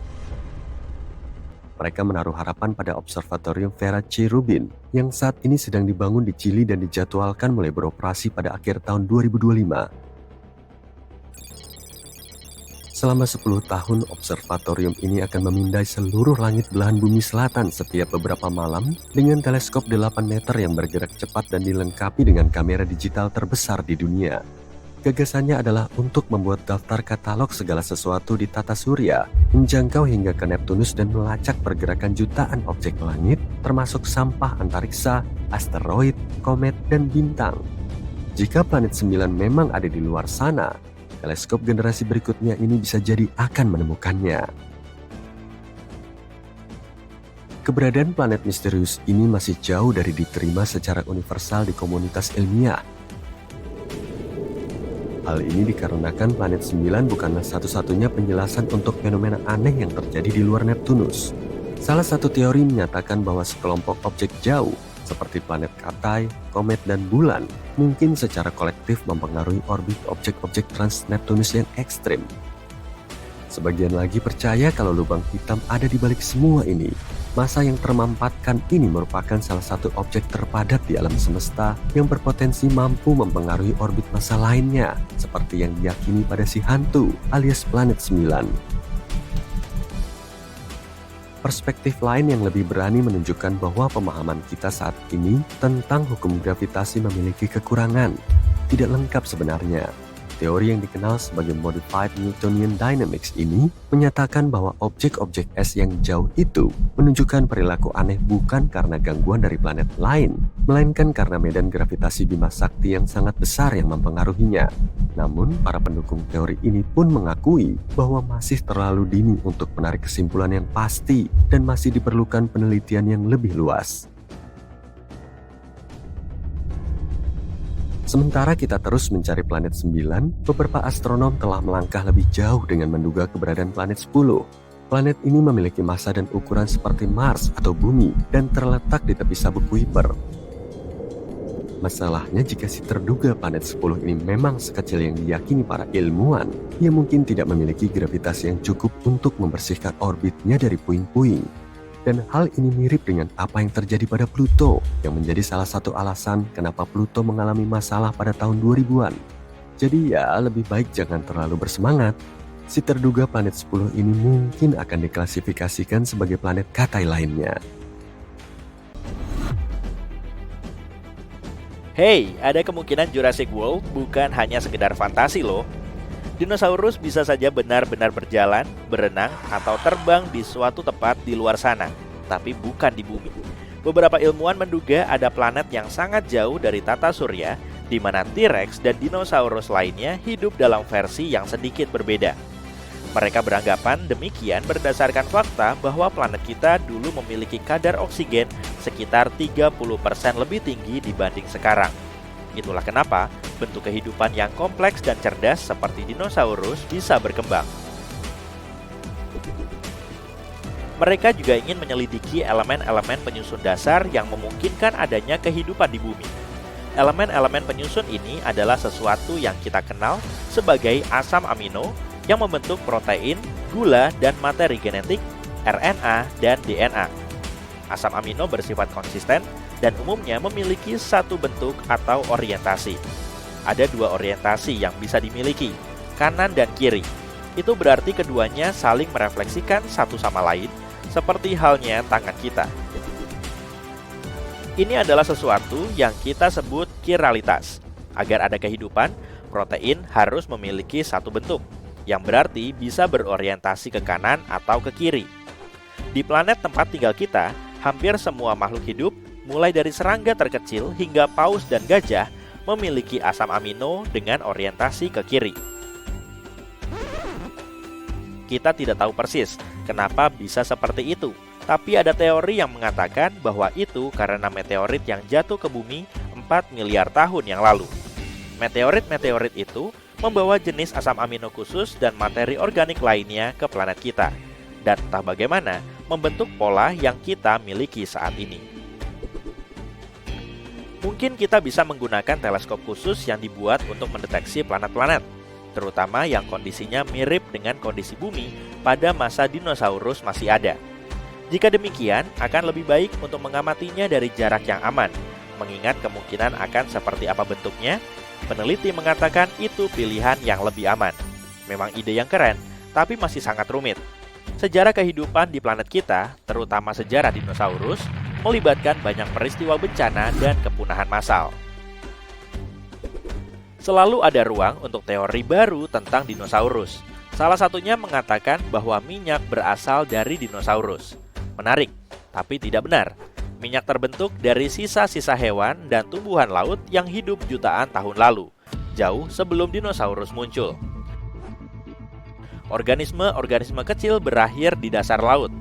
[SPEAKER 2] Mereka menaruh harapan pada Observatorium Vera C. Rubin yang saat ini sedang dibangun di Chili dan dijadwalkan mulai beroperasi pada akhir tahun 2025. Selama 10 tahun, observatorium ini akan memindai seluruh langit belahan bumi selatan setiap beberapa malam dengan teleskop 8 meter yang bergerak cepat dan dilengkapi dengan kamera digital terbesar di dunia. Gagasannya adalah untuk membuat daftar katalog segala sesuatu di tata surya, menjangkau hingga ke Neptunus dan melacak pergerakan jutaan objek langit, termasuk sampah antariksa, asteroid, komet, dan bintang. Jika planet 9 memang ada di luar sana, teleskop generasi berikutnya ini bisa jadi akan menemukannya. Keberadaan planet misterius ini masih jauh dari diterima secara universal di komunitas ilmiah. Hal ini dikarenakan planet 9 bukanlah satu-satunya penjelasan untuk fenomena aneh yang terjadi di luar Neptunus. Salah satu teori menyatakan bahwa sekelompok objek jauh seperti planet Katai, komet, dan bulan mungkin secara kolektif mempengaruhi orbit objek-objek trans-Neptunus yang ekstrim. Sebagian lagi percaya kalau lubang hitam ada di balik semua ini. Massa yang termampatkan ini merupakan salah satu objek terpadat di alam semesta yang berpotensi mampu mempengaruhi orbit massa lainnya, seperti yang diyakini pada si hantu alias planet 9. Perspektif lain yang lebih berani menunjukkan bahwa pemahaman kita saat ini tentang hukum gravitasi memiliki kekurangan, tidak lengkap sebenarnya. Teori yang dikenal sebagai Modified Newtonian Dynamics ini menyatakan bahwa objek-objek es yang jauh itu menunjukkan perilaku aneh bukan karena gangguan dari planet lain, melainkan karena medan gravitasi Bima Sakti yang sangat besar yang mempengaruhinya. Namun, para pendukung teori ini pun mengakui bahwa masih terlalu dini untuk menarik kesimpulan yang pasti dan masih diperlukan penelitian yang lebih luas. Sementara kita terus mencari planet 9, beberapa astronom telah melangkah lebih jauh dengan menduga keberadaan planet 10. Planet ini memiliki massa dan ukuran seperti Mars atau Bumi dan terletak di tepi sabuk Kuiper. Masalahnya jika si terduga planet 10 ini memang sekecil yang diyakini para ilmuwan, ia mungkin tidak memiliki gravitasi yang cukup untuk membersihkan orbitnya dari puing-puing. Dan hal ini mirip dengan apa yang terjadi pada Pluto, yang menjadi salah satu alasan kenapa Pluto mengalami masalah pada tahun 2000-an. Jadi ya, lebih baik jangan terlalu bersemangat. Si terduga planet 10 ini mungkin akan diklasifikasikan sebagai planet Katai lainnya.
[SPEAKER 3] Hey, ada kemungkinan Jurassic World bukan hanya sekedar fantasi loh. Dinosaurus bisa saja benar-benar berjalan, berenang, atau terbang di suatu tempat di luar sana, tapi bukan di bumi. Beberapa ilmuwan menduga ada planet yang sangat jauh dari tata surya, di mana T-Rex dan dinosaurus lainnya hidup dalam versi yang sedikit berbeda. Mereka beranggapan demikian berdasarkan fakta bahwa planet kita dulu memiliki kadar oksigen sekitar 30% lebih tinggi dibanding sekarang. Itulah kenapa bentuk kehidupan yang kompleks dan cerdas seperti dinosaurus bisa berkembang. Mereka juga ingin menyelidiki elemen-elemen penyusun dasar yang memungkinkan adanya kehidupan di bumi. Elemen-elemen penyusun ini adalah sesuatu yang kita kenal sebagai asam amino yang membentuk protein, gula, dan materi genetik, RNA, dan DNA. Asam amino bersifat konsisten dan umumnya memiliki satu bentuk atau orientasi. Ada dua orientasi yang bisa dimiliki, kanan dan kiri. Itu berarti keduanya saling merefleksikan satu sama lain, seperti halnya tangan kita. Ini adalah sesuatu yang kita sebut kiralitas. Agar ada kehidupan, protein harus memiliki satu bentuk, yang berarti bisa berorientasi ke kanan atau ke kiri. Di planet tempat tinggal kita, hampir semua makhluk hidup, mulai dari serangga terkecil hingga paus dan gajah, memiliki asam amino dengan orientasi ke kiri. Kita tidak tahu persis kenapa bisa seperti itu, tapi ada teori yang mengatakan bahwa itu karena meteorit yang jatuh ke bumi 4 miliar tahun yang lalu. Meteorit-meteorit itu membawa jenis asam amino khusus dan materi organik lainnya ke planet kita, dan entah bagaimana membentuk pola yang kita miliki saat ini. Mungkin kita bisa menggunakan teleskop khusus yang dibuat untuk mendeteksi planet-planet, terutama yang kondisinya mirip dengan kondisi bumi pada masa dinosaurus masih ada. Jika demikian, akan lebih baik untuk mengamatinya dari jarak yang aman, mengingat kemungkinan akan seperti apa bentuknya. Peneliti mengatakan itu pilihan yang lebih aman. Memang ide yang keren, tapi masih sangat rumit. Sejarah kehidupan di planet kita, terutama sejarah dinosaurus, melibatkan banyak peristiwa bencana dan kepunahan massal. Selalu ada ruang untuk teori baru tentang dinosaurus. Salah satunya mengatakan bahwa minyak berasal dari dinosaurus. Menarik, tapi tidak benar. Minyak terbentuk dari sisa-sisa hewan dan tumbuhan laut yang hidup jutaan tahun lalu, jauh sebelum dinosaurus muncul. Organisme-organisme kecil berakhir di dasar laut.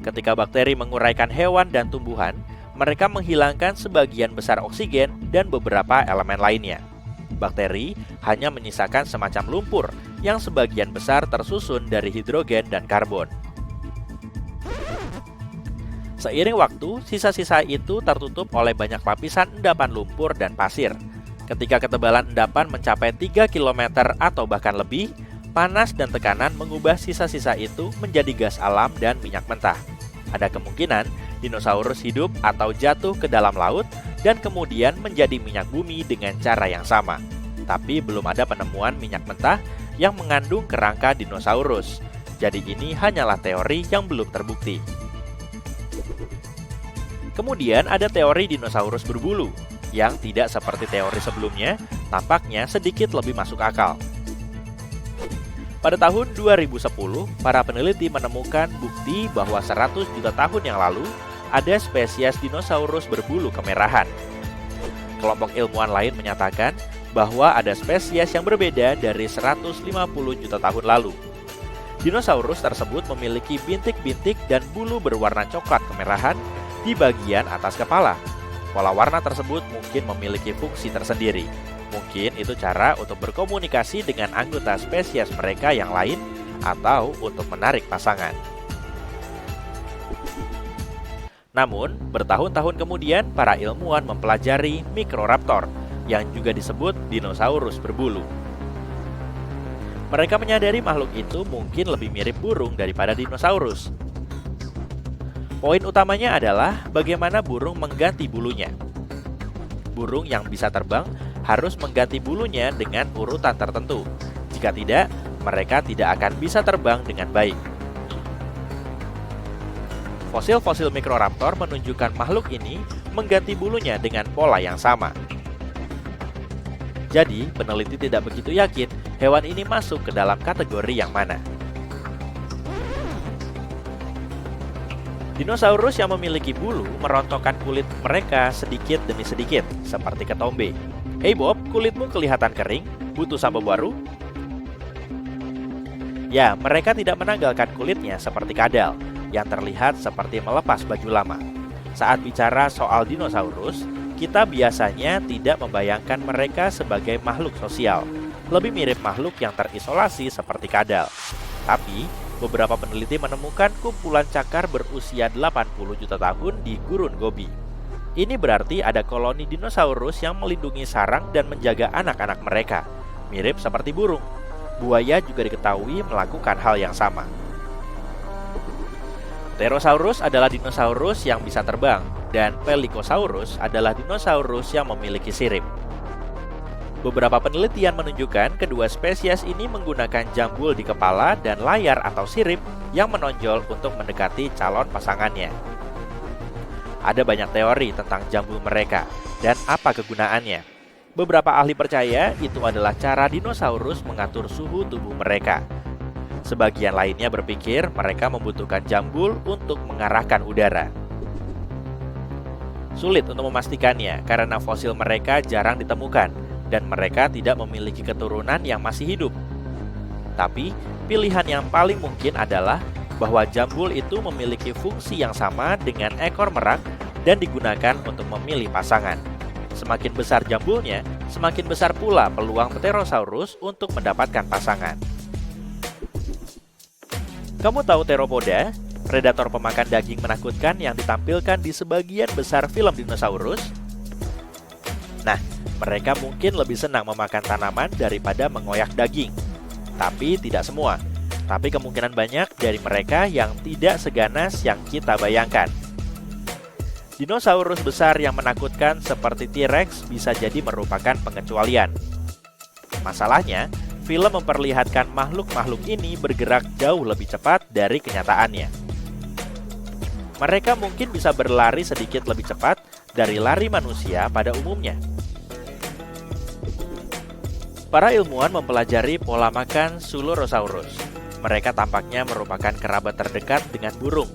[SPEAKER 3] Ketika bakteri menguraikan hewan dan tumbuhan, mereka menghilangkan sebagian besar oksigen dan beberapa elemen lainnya. Bakteri hanya menyisakan semacam lumpur yang sebagian besar tersusun dari hidrogen dan karbon. Seiring waktu, sisa-sisa itu tertutup oleh banyak lapisan endapan lumpur dan pasir. Ketika ketebalan endapan mencapai 3 km atau bahkan lebih, panas dan tekanan mengubah sisa-sisa itu menjadi gas alam dan minyak mentah. Ada kemungkinan dinosaurus hidup atau jatuh ke dalam laut dan kemudian menjadi minyak bumi dengan cara yang sama. Tapi belum ada penemuan minyak mentah yang mengandung kerangka dinosaurus. Jadi ini hanyalah teori yang belum terbukti. Kemudian ada teori dinosaurus berbulu, yang tidak seperti teori sebelumnya, tampaknya sedikit lebih masuk akal. Pada tahun 2010, para peneliti menemukan bukti bahwa 100 juta tahun yang lalu ada spesies dinosaurus berbulu kemerahan. Kelompok ilmuwan lain menyatakan bahwa ada spesies yang berbeda dari 150 juta tahun lalu. Dinosaurus tersebut memiliki bintik-bintik dan bulu berwarna coklat kemerahan di bagian atas kepala. Pola warna tersebut mungkin memiliki fungsi tersendiri. Mungkin itu cara untuk berkomunikasi dengan anggota spesies mereka yang lain atau untuk menarik pasangan. Namun, bertahun-tahun kemudian para ilmuwan mempelajari Microraptor yang juga disebut dinosaurus berbulu. Mereka menyadari makhluk itu mungkin lebih mirip burung daripada dinosaurus. Poin utamanya adalah bagaimana burung mengganti bulunya. Burung yang bisa terbang harus mengganti bulunya dengan urutan tertentu. Jika tidak, mereka tidak akan bisa terbang dengan baik. Fosil-fosil Microraptor menunjukkan makhluk ini mengganti bulunya dengan pola yang sama. Jadi, peneliti tidak begitu yakin hewan ini masuk ke dalam kategori yang mana. Dinosaurus yang memiliki bulu merontokkan kulit mereka sedikit demi sedikit, seperti ketombe. Hey Bob, kulitmu kelihatan kering, butuh sampo baru? Ya, mereka tidak menanggalkan kulitnya seperti kadal, yang terlihat seperti melepas baju lama. Saat bicara soal dinosaurus, kita biasanya tidak membayangkan mereka sebagai makhluk sosial, lebih mirip makhluk yang terisolasi seperti kadal. Tapi, beberapa peneliti menemukan kumpulan cakar berusia 80 juta tahun di Gurun Gobi. Ini berarti ada koloni dinosaurus yang melindungi sarang dan menjaga anak-anak mereka, mirip seperti burung. Buaya juga diketahui melakukan hal yang sama. Pterosaurus adalah dinosaurus yang bisa terbang, dan Pelycosaurus adalah dinosaurus yang memiliki sirip. Beberapa penelitian menunjukkan kedua spesies ini menggunakan jambul di kepala dan layar atau sirip yang menonjol untuk mendekati calon pasangannya. Ada banyak teori tentang jambul mereka dan apa kegunaannya. Beberapa ahli percaya itu adalah cara dinosaurus mengatur suhu tubuh mereka. Sebagian lainnya berpikir mereka membutuhkan jambul untuk mengarahkan udara. Sulit untuk memastikannya karena fosil mereka jarang ditemukan dan mereka tidak memiliki keturunan yang masih hidup. Tapi, pilihan yang paling mungkin adalah bahwa jambul itu memiliki fungsi yang sama dengan ekor merak dan digunakan untuk memilih pasangan. Semakin besar jambulnya, semakin besar pula peluang Pterosaurus untuk mendapatkan pasangan. Kamu tahu Theropoda, predator pemakan daging menakutkan yang ditampilkan di sebagian besar film dinosaurus? Nah, mereka mungkin lebih senang memakan tanaman daripada mengoyak daging. Tapi tidak semua. Tapi kemungkinan banyak dari mereka yang tidak seganas yang kita bayangkan. Dinosaurus besar yang menakutkan seperti T-Rex bisa jadi merupakan pengecualian. Masalahnya, film memperlihatkan makhluk-makhluk ini bergerak jauh lebih cepat dari kenyataannya. Mereka mungkin bisa berlari sedikit lebih cepat dari lari manusia pada umumnya. Para ilmuwan mempelajari pola makan Sulorosaurus. Mereka tampaknya merupakan kerabat terdekat dengan burung.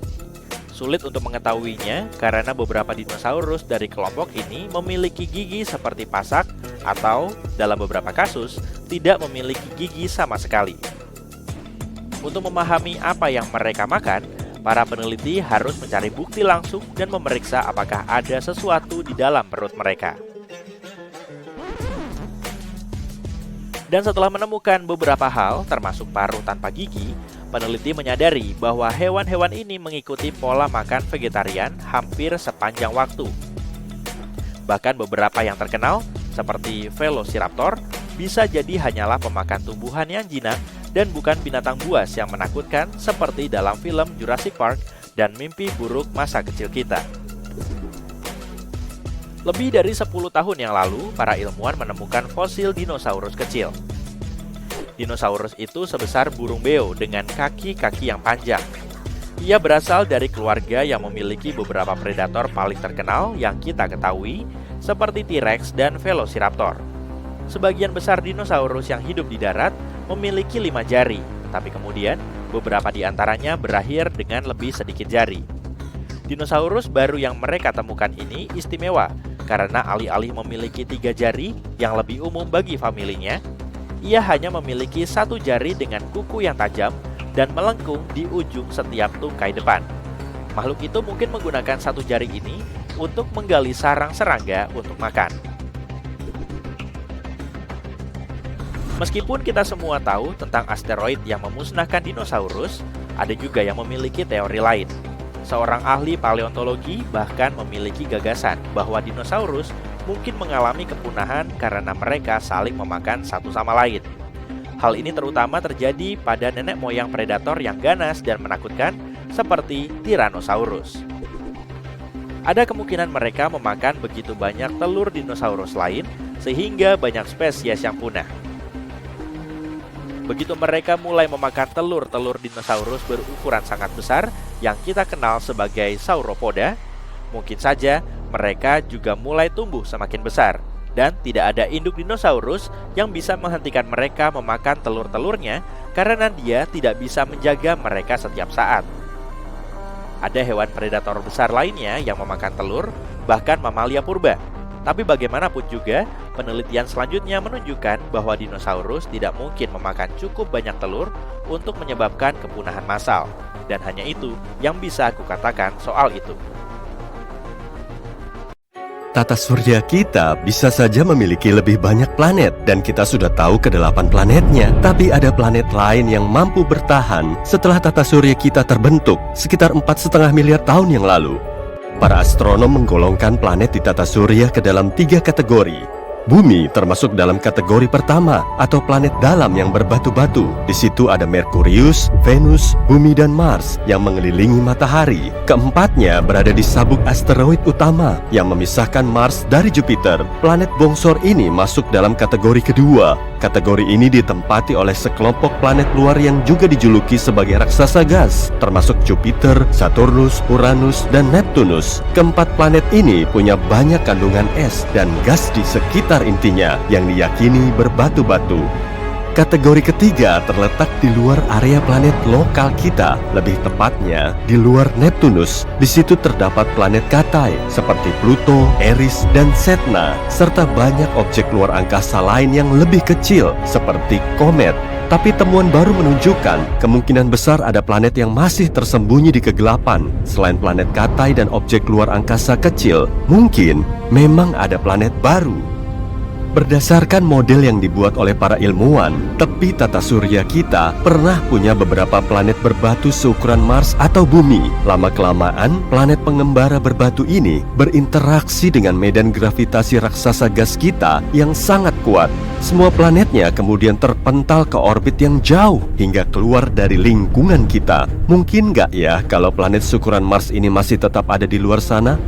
[SPEAKER 3] Sulit untuk mengetahuinya karena beberapa dinosaurus dari kelompok ini memiliki gigi seperti pasak atau, dalam beberapa kasus, tidak memiliki gigi sama sekali. Untuk memahami apa yang mereka makan, para peneliti harus mencari bukti langsung dan memeriksa apakah ada sesuatu di dalam perut mereka. Dan setelah menemukan beberapa hal, termasuk paruh tanpa gigi, peneliti menyadari bahwa hewan-hewan ini mengikuti pola makan vegetarian hampir sepanjang waktu. Bahkan beberapa yang terkenal, seperti Velociraptor, bisa jadi hanyalah pemakan tumbuhan yang jinak dan bukan binatang buas yang menakutkan seperti dalam film Jurassic Park dan Mimpi Buruk Masa Kecil Kita. Lebih dari 10 tahun yang lalu, para ilmuwan menemukan fosil dinosaurus kecil. Dinosaurus itu sebesar burung beo dengan kaki-kaki yang panjang. Ia berasal dari keluarga yang memiliki beberapa predator paling terkenal yang kita ketahui, seperti T-Rex dan Velociraptor. Sebagian besar dinosaurus yang hidup di darat memiliki 5 jari, tapi kemudian beberapa di antaranya berakhir dengan lebih sedikit jari. Dinosaurus baru yang mereka temukan ini istimewa karena alih-alih memiliki 3 jari yang lebih umum bagi familinya, ia hanya memiliki 1 jari dengan kuku yang tajam dan melengkung di ujung setiap tungkai depan. Makhluk itu mungkin menggunakan 1 jari ini untuk menggali sarang serangga untuk makan. Meskipun kita semua tahu tentang asteroid yang memusnahkan dinosaurus, ada juga yang memiliki teori lain. Seorang ahli paleontologi bahkan memiliki gagasan bahwa dinosaurus mungkin mengalami kepunahan karena mereka saling memakan satu sama lain. Hal ini terutama terjadi pada nenek moyang predator yang ganas dan menakutkan seperti Tyrannosaurus. Ada kemungkinan mereka memakan begitu banyak telur dinosaurus lain sehingga banyak spesies yang punah. Begitu mereka mulai memakan telur-telur dinosaurus berukuran sangat besar yang kita kenal sebagai Sauropoda, mungkin saja mereka juga mulai tumbuh semakin besar dan tidak ada induk dinosaurus yang bisa menghentikan mereka memakan telur-telurnya karena dia tidak bisa menjaga mereka setiap saat. Ada hewan predator besar lainnya yang memakan telur, bahkan mamalia purba. Tapi bagaimanapun juga, penelitian selanjutnya menunjukkan bahwa dinosaurus tidak mungkin memakan cukup banyak telur untuk menyebabkan kepunahan massal. Dan hanya itu yang bisa aku katakan soal itu.
[SPEAKER 2] Tata surya kita bisa saja memiliki lebih banyak planet dan kita sudah tahu ke-8 planetnya. Tapi ada planet lain yang mampu bertahan setelah tata surya kita terbentuk sekitar 4,5 miliar tahun yang lalu. Para astronom menggolongkan planet di tata surya ke dalam 3 kategori. Bumi termasuk dalam kategori pertama atau planet dalam yang berbatu-batu. Di situ ada Merkurius, Venus, Bumi dan Mars yang mengelilingi matahari. Keempatnya berada di sabuk asteroid utama yang memisahkan Mars dari Jupiter. Planet bongsor ini masuk dalam kategori kedua. Kategori ini ditempati oleh sekelompok planet luar yang juga dijuluki sebagai raksasa gas, termasuk Jupiter, Saturnus, Uranus, dan Neptunus. Keempat planet ini punya banyak kandungan es dan gas di sekitar intinya yang diyakini berbatu-batu. Kategori ketiga terletak di luar area planet lokal kita, lebih tepatnya di luar Neptunus. Di situ terdapat planet Katai seperti Pluto, Eris, dan Sedna, serta banyak objek luar angkasa lain yang lebih kecil seperti komet. Tapi temuan baru menunjukkan kemungkinan besar ada planet yang masih tersembunyi di kegelapan. Selain planet Katai dan objek luar angkasa kecil, mungkin memang ada planet baru. Berdasarkan model yang dibuat oleh para ilmuwan, tepi tata surya kita pernah punya beberapa planet berbatu seukuran Mars atau Bumi. Lama-kelamaan, planet pengembara berbatu ini berinteraksi dengan medan gravitasi raksasa gas kita yang sangat kuat. Semua planetnya kemudian terpental ke orbit yang jauh hingga keluar dari lingkungan kita. Mungkin nggak ya kalau planet seukuran Mars ini masih tetap ada di luar sana?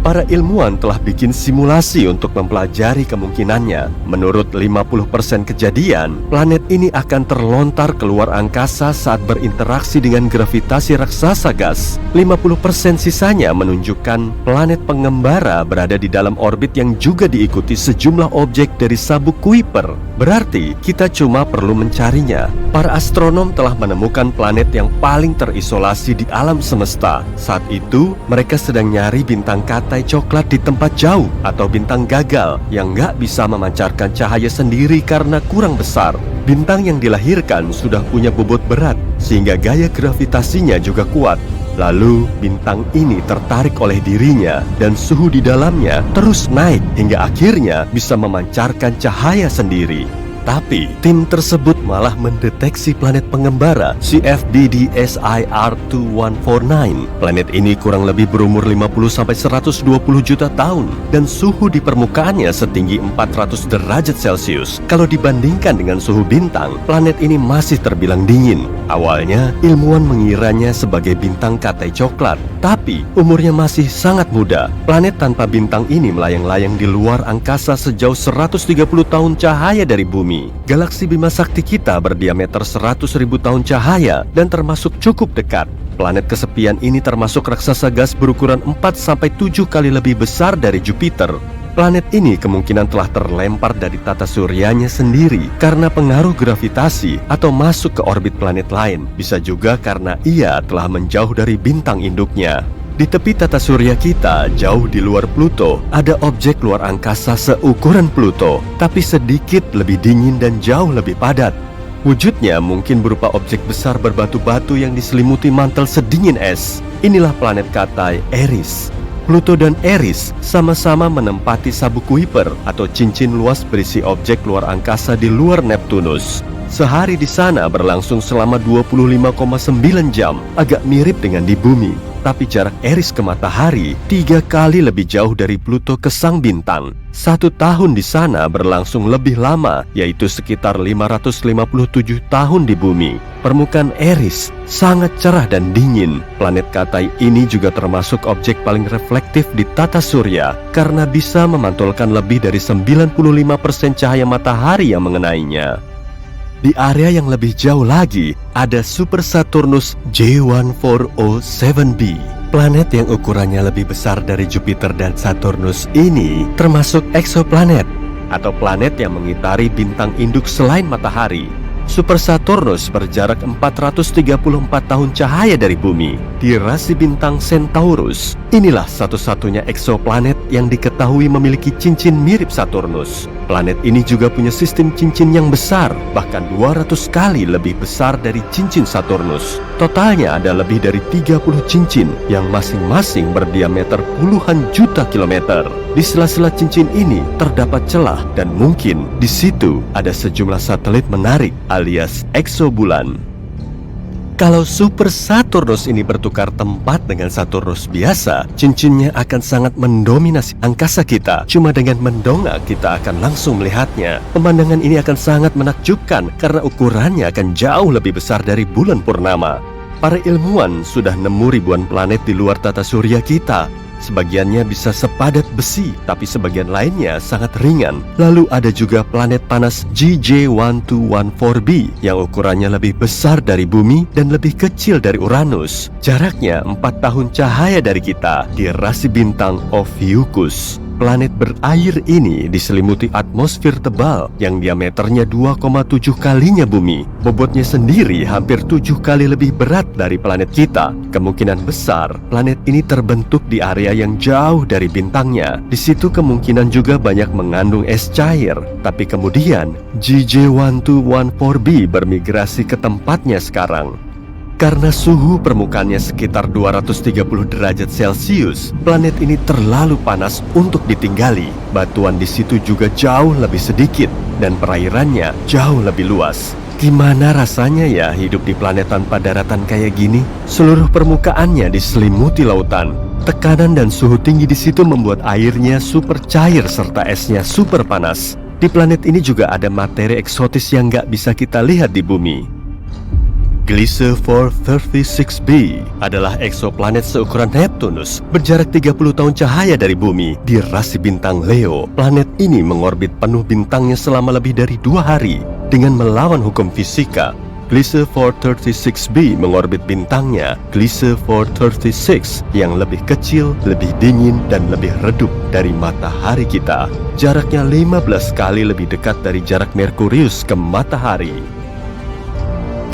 [SPEAKER 2] Para ilmuwan telah bikin simulasi untuk mempelajari kemungkinannya. Menurut 50% kejadian, planet ini akan terlontar keluar angkasa saat berinteraksi dengan gravitasi raksasa gas. 50% sisanya menunjukkan planet pengembara berada di dalam orbit yang juga diikuti sejumlah objek dari sabuk Kuiper. Berarti kita cuma perlu mencarinya. Para astronom telah menemukan planet yang paling terisolasi di alam semesta. Saat itu, mereka sedang nyari bintang Katai coklat di tempat jauh atau bintang gagal yang nggak bisa memancarkan cahaya sendiri karena kurang besar. Bintang yang dilahirkan sudah punya bobot berat sehingga gaya gravitasinya juga kuat. Lalu bintang ini tertarik oleh dirinya dan suhu di dalamnya terus naik hingga akhirnya bisa memancarkan cahaya sendiri. Tapi tim tersebut malah mendeteksi planet pengembara CFDD-SIR2149. Planet ini kurang lebih berumur 50-120 juta tahun dan suhu di permukaannya setinggi 400 derajat Celcius. Kalau dibandingkan dengan suhu bintang, planet ini masih terbilang dingin. Awalnya ilmuwan mengiranya sebagai bintang Katai coklat, tapi umurnya masih sangat muda. Planet tanpa bintang ini melayang-layang di luar angkasa sejauh 130 tahun cahaya dari bumi. Galaksi Bima Sakti kita berdiameter 100.000 tahun cahaya dan termasuk cukup dekat. Planet kesepian ini termasuk raksasa gas berukuran 4-7 kali lebih besar dari Jupiter. Planet ini kemungkinan telah terlempar dari tata suryanya sendiri karena pengaruh gravitasi atau masuk ke orbit planet lain. Bisa juga karena ia telah menjauh dari bintang induknya. Di tepi tata surya kita, jauh di luar Pluto, ada objek luar angkasa seukuran Pluto, tapi sedikit lebih dingin dan jauh lebih padat. Wujudnya mungkin berupa objek besar berbatu-batu yang diselimuti mantel sedingin es. Inilah planet Katai, Eris. Pluto dan Eris sama-sama menempati sabuk Kuiper atau cincin luas berisi objek luar angkasa di luar Neptunus. Sehari di sana berlangsung selama 25,9 jam, agak mirip dengan di bumi. Tapi jarak Eris ke matahari 3 kali lebih jauh dari Pluto ke sang bintang. 1 tahun di sana berlangsung lebih lama, yaitu sekitar 557 tahun di bumi. Permukaan Eris sangat cerah dan dingin. Planet Katai ini juga termasuk objek paling reflektif di tata surya karena bisa memantulkan lebih dari 95% cahaya matahari yang mengenainya. Di area yang lebih jauh lagi, ada Super Saturnus J1407b. Planet yang ukurannya lebih besar dari Jupiter dan Saturnus ini termasuk eksoplanet atau planet yang mengitari bintang induk selain matahari. Super Saturnus berjarak 434 tahun cahaya dari bumi di rasi bintang Centaurus. Inilah satu-satunya eksoplanet yang diketahui memiliki cincin mirip Saturnus. Planet ini juga punya sistem cincin yang besar, bahkan 200 kali lebih besar dari cincin Saturnus. Totalnya ada lebih dari 30 cincin yang masing-masing berdiameter puluhan juta kilometer. Di sela-sela cincin ini terdapat celah dan mungkin di situ ada sejumlah satelit menarik alias eksobulan. Kalau Super Saturnus ini bertukar tempat dengan Saturnus biasa, cincinnya akan sangat mendominasi angkasa kita. Cuma dengan mendongak kita akan langsung melihatnya. Pemandangan ini akan sangat menakjubkan karena ukurannya akan jauh lebih besar dari bulan purnama. Para ilmuwan sudah nemu ribuan planet di luar tata surya kita. Sebagiannya bisa sepadat besi, tapi sebagian lainnya sangat ringan. Lalu ada juga planet panas GJ1214b yang ukurannya lebih besar dari bumi dan lebih kecil dari Uranus. Jaraknya 4 tahun cahaya dari kita di rasi bintang Ophiuchus. Planet berair ini diselimuti atmosfer tebal yang diameternya 2,7 kalinya bumi. Bobotnya sendiri hampir 7 kali lebih berat dari planet kita. Kemungkinan besar planet ini terbentuk di area yang jauh dari bintangnya. Di situ kemungkinan juga banyak mengandung es cair. Tapi kemudian GJ1214b bermigrasi ke tempatnya sekarang. Karena suhu permukaannya sekitar 230 derajat Celcius, planet ini terlalu panas untuk ditinggali. Batuan di situ juga jauh lebih sedikit dan perairannya jauh lebih luas. Gimana rasanya ya hidup di planet tanpa daratan kayak gini? Seluruh permukaannya diselimuti lautan. Tekanan dan suhu tinggi di situ membuat airnya super cair serta esnya super panas. Di planet ini juga ada materi eksotis yang nggak bisa kita lihat di bumi. Gliese 436b adalah eksoplanet seukuran Neptunus, berjarak 30 tahun cahaya dari bumi di rasi bintang Leo. Planet ini mengorbit penuh bintangnya selama lebih dari 2 hari dengan melawan hukum fisika. Gliese 436b mengorbit bintangnya Gliese 436 yang lebih kecil, lebih dingin, dan lebih redup dari matahari kita. Jaraknya 15 kali lebih dekat dari jarak Merkurius ke matahari.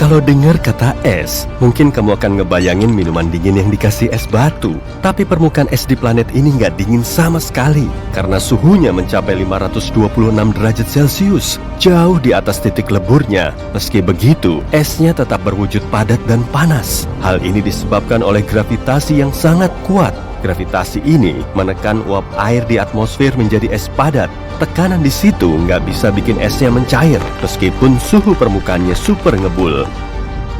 [SPEAKER 2] Kalau dengar kata es, mungkin kamu akan ngebayangin minuman dingin yang dikasih es batu. Tapi permukaan es di planet ini nggak dingin sama sekali, karena suhunya mencapai 526 derajat Celcius, jauh di atas titik leburnya. Meski begitu, esnya tetap berwujud padat dan panas. Hal ini disebabkan oleh gravitasi yang sangat kuat. Gravitasi ini menekan uap air di atmosfer menjadi es padat. Tekanan di situ nggak bisa bikin esnya mencair, meskipun suhu permukaannya super ngebul.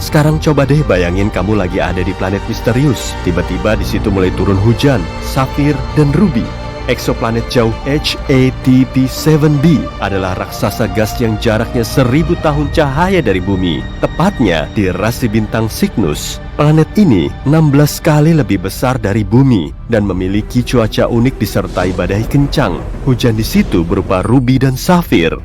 [SPEAKER 2] Sekarang coba deh bayangin kamu lagi ada di planet misterius. Tiba-tiba di situ mulai turun hujan, safir, dan ruby. Eksoplanet jauh HATP7b adalah raksasa gas yang jaraknya 1000 tahun cahaya dari bumi, tepatnya di rasi bintang Cygnus. Planet ini 16 kali lebih besar dari bumi dan memiliki cuaca unik disertai badai kencang. Hujan di situ berupa ruby dan safir.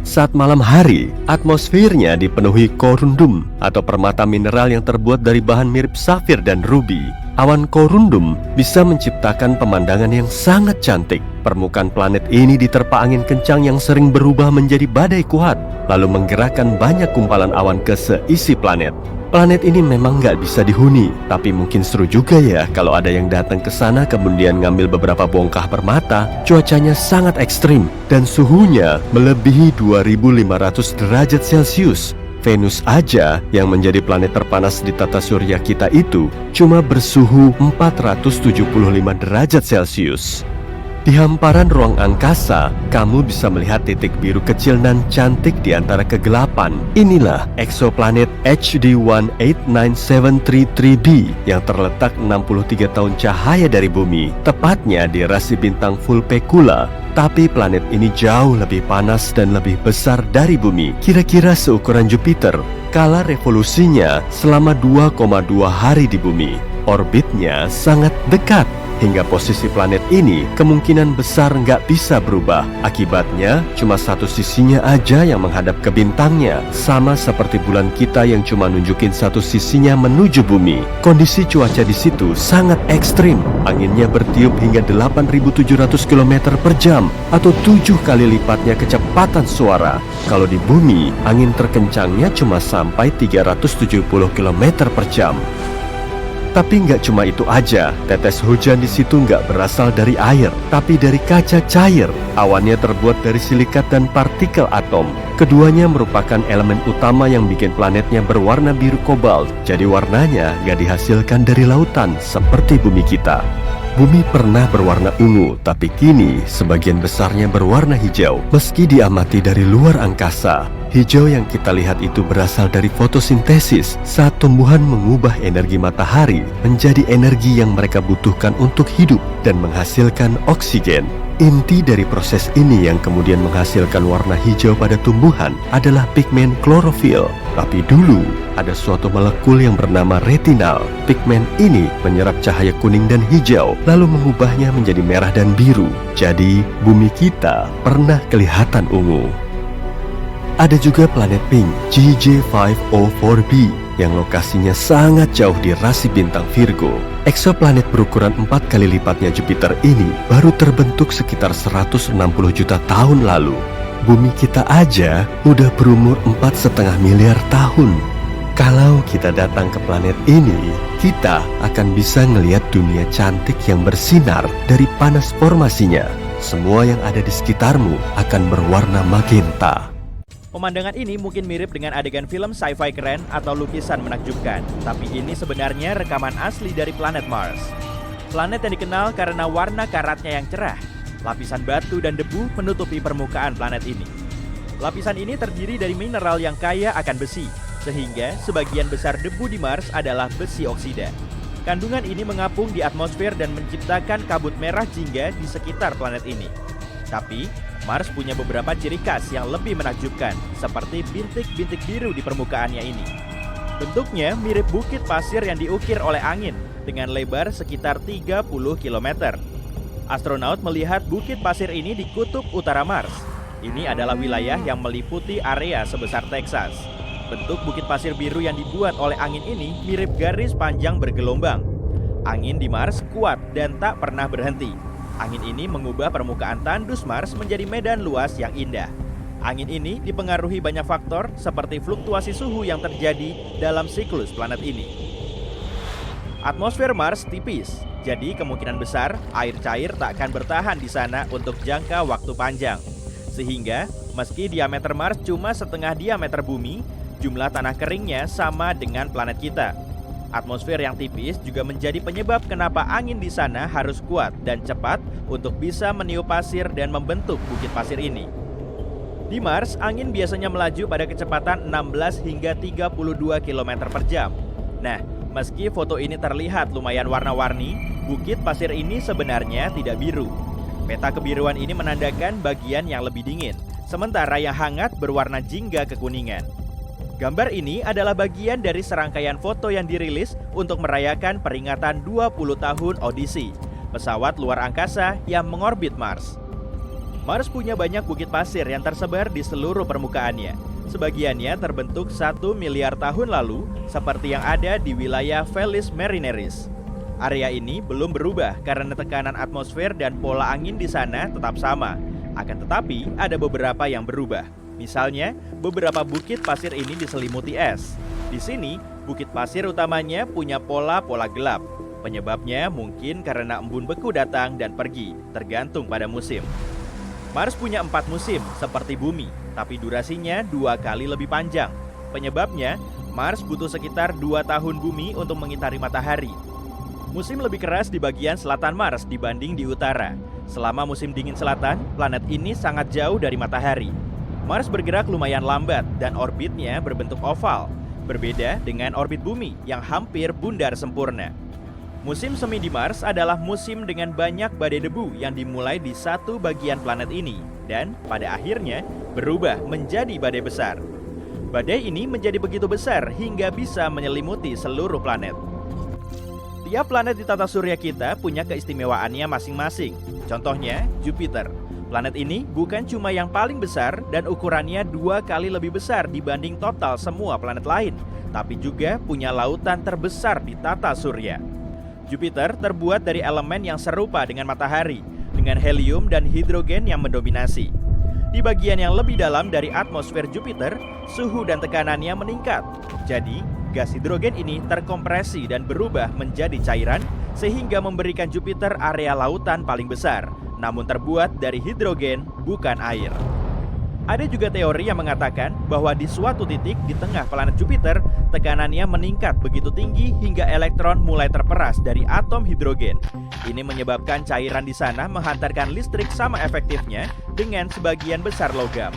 [SPEAKER 2] Saat malam hari, atmosfernya dipenuhi korundum atau permata mineral yang terbuat dari bahan mirip safir dan ruby. Awan korundum bisa menciptakan pemandangan yang sangat cantik. Permukaan planet ini diterpa angin kencang yang sering berubah menjadi badai kuat, lalu menggerakkan banyak kumpalan awan ke seisi planet. Planet ini memang nggak bisa dihuni, tapi mungkin seru juga ya kalau ada yang datang ke sana kemudian ngambil beberapa bongkah permata. Cuacanya sangat ekstrim dan suhunya melebihi 2500 derajat Celcius. Venus aja yang menjadi planet terpanas di tata surya kita itu cuma bersuhu 475 derajat Celcius. Di hamparan ruang angkasa, kamu bisa melihat titik biru kecil dan cantik di antara kegelapan. Inilah eksoplanet HD 189733b yang terletak 63 tahun cahaya dari bumi, tepatnya di rasi bintang Vulpecula. Tapi planet ini jauh lebih panas dan lebih besar dari bumi, kira-kira seukuran Jupiter. Kala revolusinya selama 2,2 hari di bumi. Orbitnya sangat dekat, hingga posisi planet ini kemungkinan besar nggak bisa berubah. Akibatnya, cuma satu sisinya aja yang menghadap ke bintangnya, sama seperti bulan kita yang cuma nunjukin satu sisinya menuju bumi. Kondisi cuaca di situ sangat ekstrim. Anginnya bertiup hingga 8.700 km per jam, atau 7 kali lipatnya kecepatan suara. Kalau di bumi, angin terkencangnya cuma sampai 370 km per jam. Tapi nggak cuma itu aja, tetes hujan di situ nggak berasal dari air, tapi dari kaca cair. Awannya terbuat dari silikat dan partikel atom. Keduanya merupakan elemen utama yang bikin planetnya berwarna biru kobalt. Jadi warnanya nggak dihasilkan dari lautan seperti bumi kita. Bumi pernah berwarna ungu, tapi kini sebagian besarnya berwarna hijau. Meski diamati dari luar angkasa, Hijau yang kita lihat itu berasal dari fotosintesis saat tumbuhan mengubah energi matahari menjadi energi yang mereka butuhkan untuk hidup dan menghasilkan oksigen. Inti dari proses ini yang kemudian menghasilkan warna hijau pada tumbuhan adalah pigmen klorofil. Tapi dulu ada suatu molekul yang bernama retinal. Pigmen ini menyerap cahaya kuning dan hijau lalu mengubahnya menjadi merah dan biru. Jadi bumi kita pernah kelihatan ungu. Ada juga planet pink GJ504b yang lokasinya sangat jauh di rasi bintang Virgo. Eksoplanet berukuran 4 kali lipatnya Jupiter ini baru terbentuk sekitar 160 juta tahun lalu. Bumi kita aja udah berumur 4,5 miliar tahun. Kalau kita datang ke planet ini, kita akan bisa ngelihat dunia cantik yang bersinar dari panas formasinya. Semua yang ada di sekitarmu akan berwarna magenta.
[SPEAKER 3] Pemandangan ini mungkin mirip dengan adegan film sci-fi keren atau lukisan menakjubkan, tapi ini sebenarnya rekaman asli dari planet Mars. Planet yang dikenal karena warna karatnya yang cerah. Lapisan batu dan debu menutupi permukaan planet ini. Lapisan ini terdiri dari mineral yang kaya akan besi, sehingga sebagian besar debu di Mars adalah besi oksida. Kandungan ini mengapung di atmosfer dan menciptakan kabut merah jingga di sekitar planet ini. Tapi, Mars punya beberapa ciri khas yang lebih menakjubkan, seperti bintik-bintik biru di permukaannya ini. Bentuknya mirip bukit pasir yang diukir oleh angin, dengan lebar sekitar 30 km. Astronaut melihat bukit pasir ini di kutub utara Mars. Ini adalah wilayah yang meliputi area sebesar Texas. Bentuk bukit pasir biru yang dibuat oleh angin ini mirip garis panjang bergelombang. Angin di Mars kuat dan tak pernah berhenti. Angin ini mengubah permukaan tandus Mars menjadi medan luas yang indah. Angin ini dipengaruhi banyak faktor seperti fluktuasi suhu yang terjadi dalam siklus planet ini. Atmosfer Mars tipis, jadi kemungkinan besar air cair tak akan bertahan di sana untuk jangka waktu panjang. Sehingga, meski diameter Mars cuma setengah diameter bumi, jumlah tanah keringnya sama dengan planet kita. Atmosfer yang tipis juga menjadi penyebab kenapa angin di sana harus kuat dan cepat untuk bisa meniup pasir dan membentuk bukit pasir ini. Di Mars, angin biasanya melaju pada kecepatan 16 hingga 32 km per jam. Nah, meski foto ini terlihat lumayan warna-warni, bukit pasir ini sebenarnya tidak biru. Peta kebiruan ini menandakan bagian yang lebih dingin, sementara yang hangat berwarna jingga kekuningan. Gambar ini adalah bagian dari serangkaian foto yang dirilis untuk merayakan peringatan 20 tahun Odyssey, pesawat luar angkasa yang mengorbit Mars. Mars punya banyak bukit pasir yang tersebar di seluruh permukaannya. Sebagiannya terbentuk 1 miliar tahun lalu, seperti yang ada di wilayah Valles Marineris. Area ini belum berubah karena tekanan atmosfer dan pola angin di sana tetap sama. Akan tetapi, ada beberapa yang berubah. Misalnya, beberapa bukit pasir ini diselimuti es. Di sini, bukit pasir utamanya punya pola-pola gelap. Penyebabnya mungkin karena embun beku datang dan pergi, tergantung pada musim. Mars punya 4 musim, seperti bumi, tapi durasinya 2 kali lebih panjang. Penyebabnya, Mars butuh sekitar 2 tahun bumi untuk mengitari matahari. Musim lebih keras di bagian selatan Mars dibanding di utara. Selama musim dingin selatan, planet ini sangat jauh dari matahari. Mars bergerak lumayan lambat dan orbitnya berbentuk oval, berbeda dengan orbit bumi yang hampir bundar sempurna. Musim semi di Mars adalah musim dengan banyak badai debu yang dimulai di satu bagian planet ini dan pada akhirnya berubah menjadi badai besar. Badai ini menjadi begitu besar hingga bisa menyelimuti seluruh planet. Tiap planet di tata surya kita punya keistimewaannya masing-masing. Contohnya Jupiter. Planet ini bukan cuma yang paling besar dan ukurannya 2 kali lebih besar dibanding total semua planet lain, tapi juga punya lautan terbesar di tata surya. Jupiter terbuat dari elemen yang serupa dengan matahari, dengan helium dan hidrogen yang mendominasi. Di bagian yang lebih dalam dari atmosfer Jupiter, suhu dan tekanannya meningkat. Jadi, gas hidrogen ini terkompresi dan berubah menjadi cairan, sehingga memberikan Jupiter area lautan paling besar, namun terbuat dari hidrogen, bukan air. Ada juga teori yang mengatakan bahwa di suatu titik di tengah planet Jupiter, tekanannya meningkat begitu tinggi hingga elektron mulai terperas dari atom hidrogen. Ini menyebabkan cairan di sana menghantarkan listrik sama efektifnya dengan sebagian besar logam.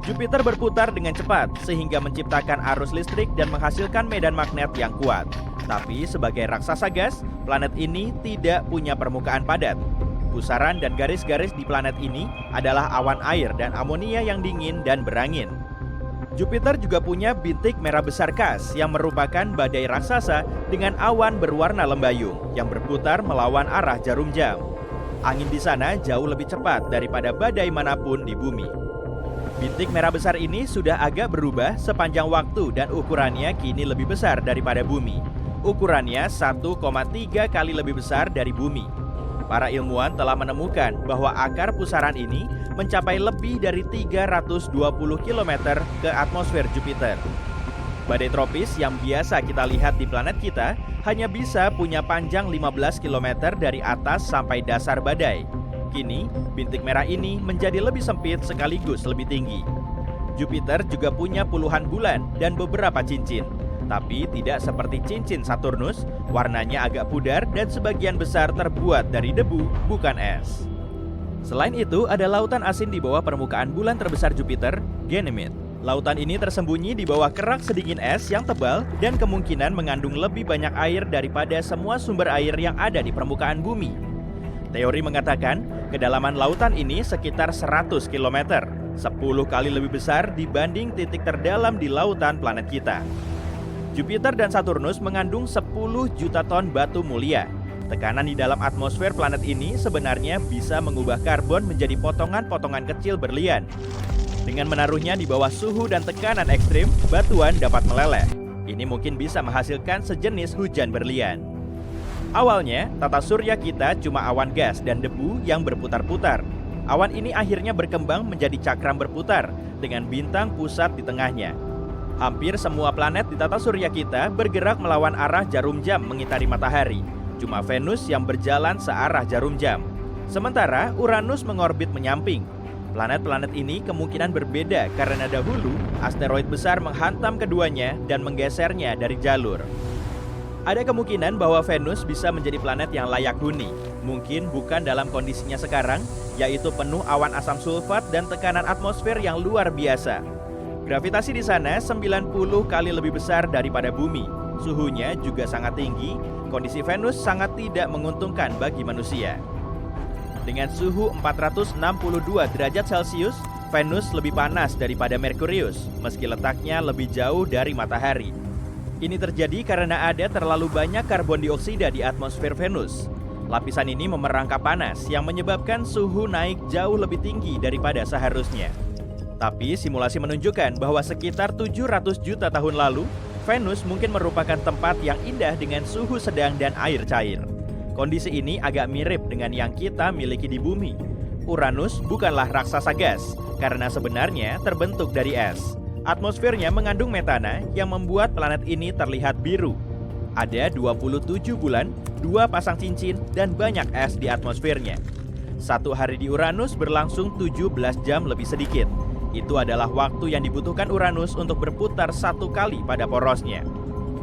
[SPEAKER 3] Jupiter berputar dengan cepat sehingga menciptakan arus listrik dan menghasilkan medan magnet yang kuat. Tapi sebagai raksasa gas, planet ini tidak punya permukaan padat. Pusaran dan garis-garis di planet ini adalah awan air dan amonia yang dingin dan berangin. Jupiter juga punya bintik merah besar khas yang merupakan badai raksasa dengan awan berwarna lembayung yang berputar melawan arah jarum jam. Angin di sana jauh lebih cepat daripada badai manapun di bumi. Bintik merah besar ini sudah agak berubah sepanjang waktu dan ukurannya kini lebih besar daripada bumi. Ukurannya 1,3 kali lebih besar dari bumi. Para ilmuwan telah menemukan bahwa akar pusaran ini mencapai lebih dari 320 km ke atmosfer Jupiter. Badai tropis yang biasa kita lihat di planet kita hanya bisa punya panjang 15 km dari atas sampai dasar badai. Kini, bintik merah ini menjadi lebih sempit sekaligus lebih tinggi. Jupiter juga punya puluhan bulan dan beberapa cincin. Tapi tidak seperti cincin Saturnus, warnanya agak pudar dan sebagian besar terbuat dari debu, bukan es. Selain itu, ada lautan asin di bawah permukaan bulan terbesar Jupiter, Ganymede. Lautan ini tersembunyi di bawah kerak sedingin es yang tebal dan kemungkinan mengandung lebih banyak air daripada semua sumber air yang ada di permukaan bumi. Teori mengatakan, kedalaman lautan ini sekitar 100 km, 10 kali lebih besar dibanding titik terdalam di lautan planet kita. Jupiter dan Saturnus mengandung 10 juta ton batu mulia. Tekanan di dalam atmosfer planet ini sebenarnya bisa mengubah karbon menjadi potongan-potongan kecil berlian. Dengan menaruhnya di bawah suhu dan tekanan ekstrim, batuan dapat meleleh. Ini mungkin bisa menghasilkan sejenis hujan berlian. Awalnya, tata surya kita cuma awan gas dan debu yang berputar-putar. Awan ini akhirnya berkembang menjadi cakram berputar dengan bintang pusat di tengahnya. Hampir semua planet di tata surya kita bergerak melawan arah jarum jam mengitari matahari. Cuma Venus yang berjalan searah jarum jam. Sementara Uranus mengorbit menyamping. Planet-planet ini kemungkinan berbeda karena dahulu asteroid besar menghantam keduanya dan menggesernya dari jalur. Ada kemungkinan bahwa Venus bisa menjadi planet yang layak huni. Mungkin bukan dalam kondisinya sekarang, yaitu penuh awan asam sulfat dan tekanan atmosfer yang luar biasa. Gravitasi di sana 90 kali lebih besar daripada bumi. Suhunya juga sangat tinggi, kondisi Venus sangat tidak menguntungkan bagi manusia. Dengan suhu 462 derajat Celcius, Venus lebih panas daripada Merkurius, meski letaknya lebih jauh dari matahari. Ini terjadi karena ada terlalu banyak karbon dioksida di atmosfer Venus. Lapisan ini memerangkap panas yang menyebabkan suhu naik jauh lebih tinggi daripada seharusnya. Tapi simulasi menunjukkan bahwa sekitar 700 juta tahun lalu, Venus mungkin merupakan tempat yang indah dengan suhu sedang dan air cair. Kondisi ini agak mirip dengan yang kita miliki di bumi. Uranus bukanlah raksasa gas, karena sebenarnya terbentuk dari es. Atmosfernya mengandung metana yang membuat planet ini terlihat biru. Ada 27 bulan, 2 pasang cincin, dan banyak es di atmosfernya. Satu hari di Uranus berlangsung 17 jam lebih sedikit. Itu adalah waktu yang dibutuhkan Uranus untuk berputar 1 kali pada porosnya.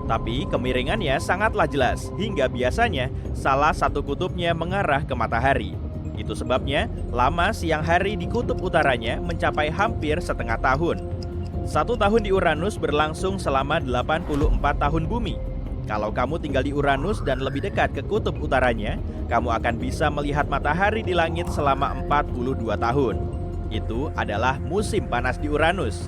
[SPEAKER 3] Tapi kemiringannya sangatlah jelas, hingga biasanya salah satu kutubnya mengarah ke matahari. Itu sebabnya lama siang hari di kutub utaranya mencapai hampir setengah tahun. 1 tahun di Uranus berlangsung selama 84 tahun bumi. Kalau kamu tinggal di Uranus dan lebih dekat ke kutub utaranya, kamu akan bisa melihat matahari di langit selama 42 tahun. Itu adalah musim panas di Uranus.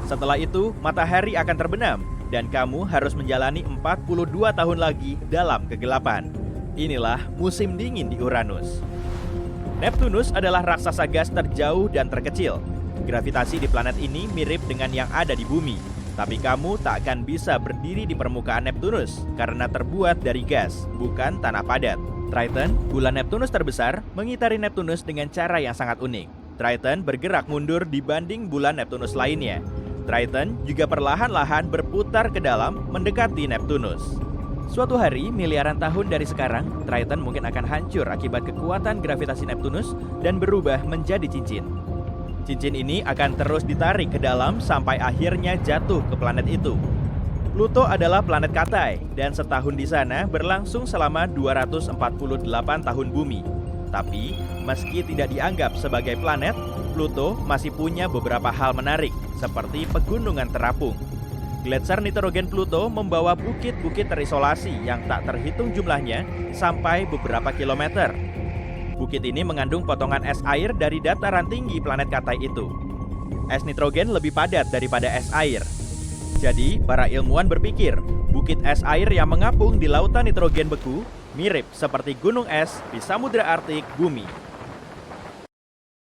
[SPEAKER 3] Setelah itu, matahari akan terbenam dan kamu harus menjalani 42 tahun lagi dalam kegelapan. Inilah musim dingin di Uranus. Neptunus adalah raksasa gas terjauh dan terkecil. Gravitasi di planet ini mirip dengan yang ada di bumi. Tapi kamu tak akan bisa berdiri di permukaan Neptunus karena terbuat dari gas, bukan tanah padat. Triton, bulan Neptunus terbesar, mengitari Neptunus dengan cara yang sangat unik. Triton bergerak mundur dibanding bulan Neptunus lainnya. Triton juga perlahan-lahan berputar ke dalam mendekati Neptunus. Suatu hari, miliaran tahun dari sekarang, Triton mungkin akan hancur akibat kekuatan gravitasi Neptunus dan berubah menjadi cincin. Cincin ini akan terus ditarik ke dalam sampai akhirnya jatuh ke planet itu. Pluto adalah planet Katai dan setahun di sana berlangsung selama 248 tahun bumi. Tapi, meski tidak dianggap sebagai planet, Pluto masih punya beberapa hal menarik, seperti pegunungan terapung. Gletser nitrogen Pluto membawa bukit-bukit terisolasi yang tak terhitung jumlahnya sampai beberapa kilometer. Bukit ini mengandung potongan es air dari dataran tinggi planet Katai itu. Es nitrogen lebih padat daripada es air. Jadi, para ilmuwan berpikir, bukit es air yang mengapung di lautan nitrogen beku mirip seperti gunung es di Samudra Arktik bumi.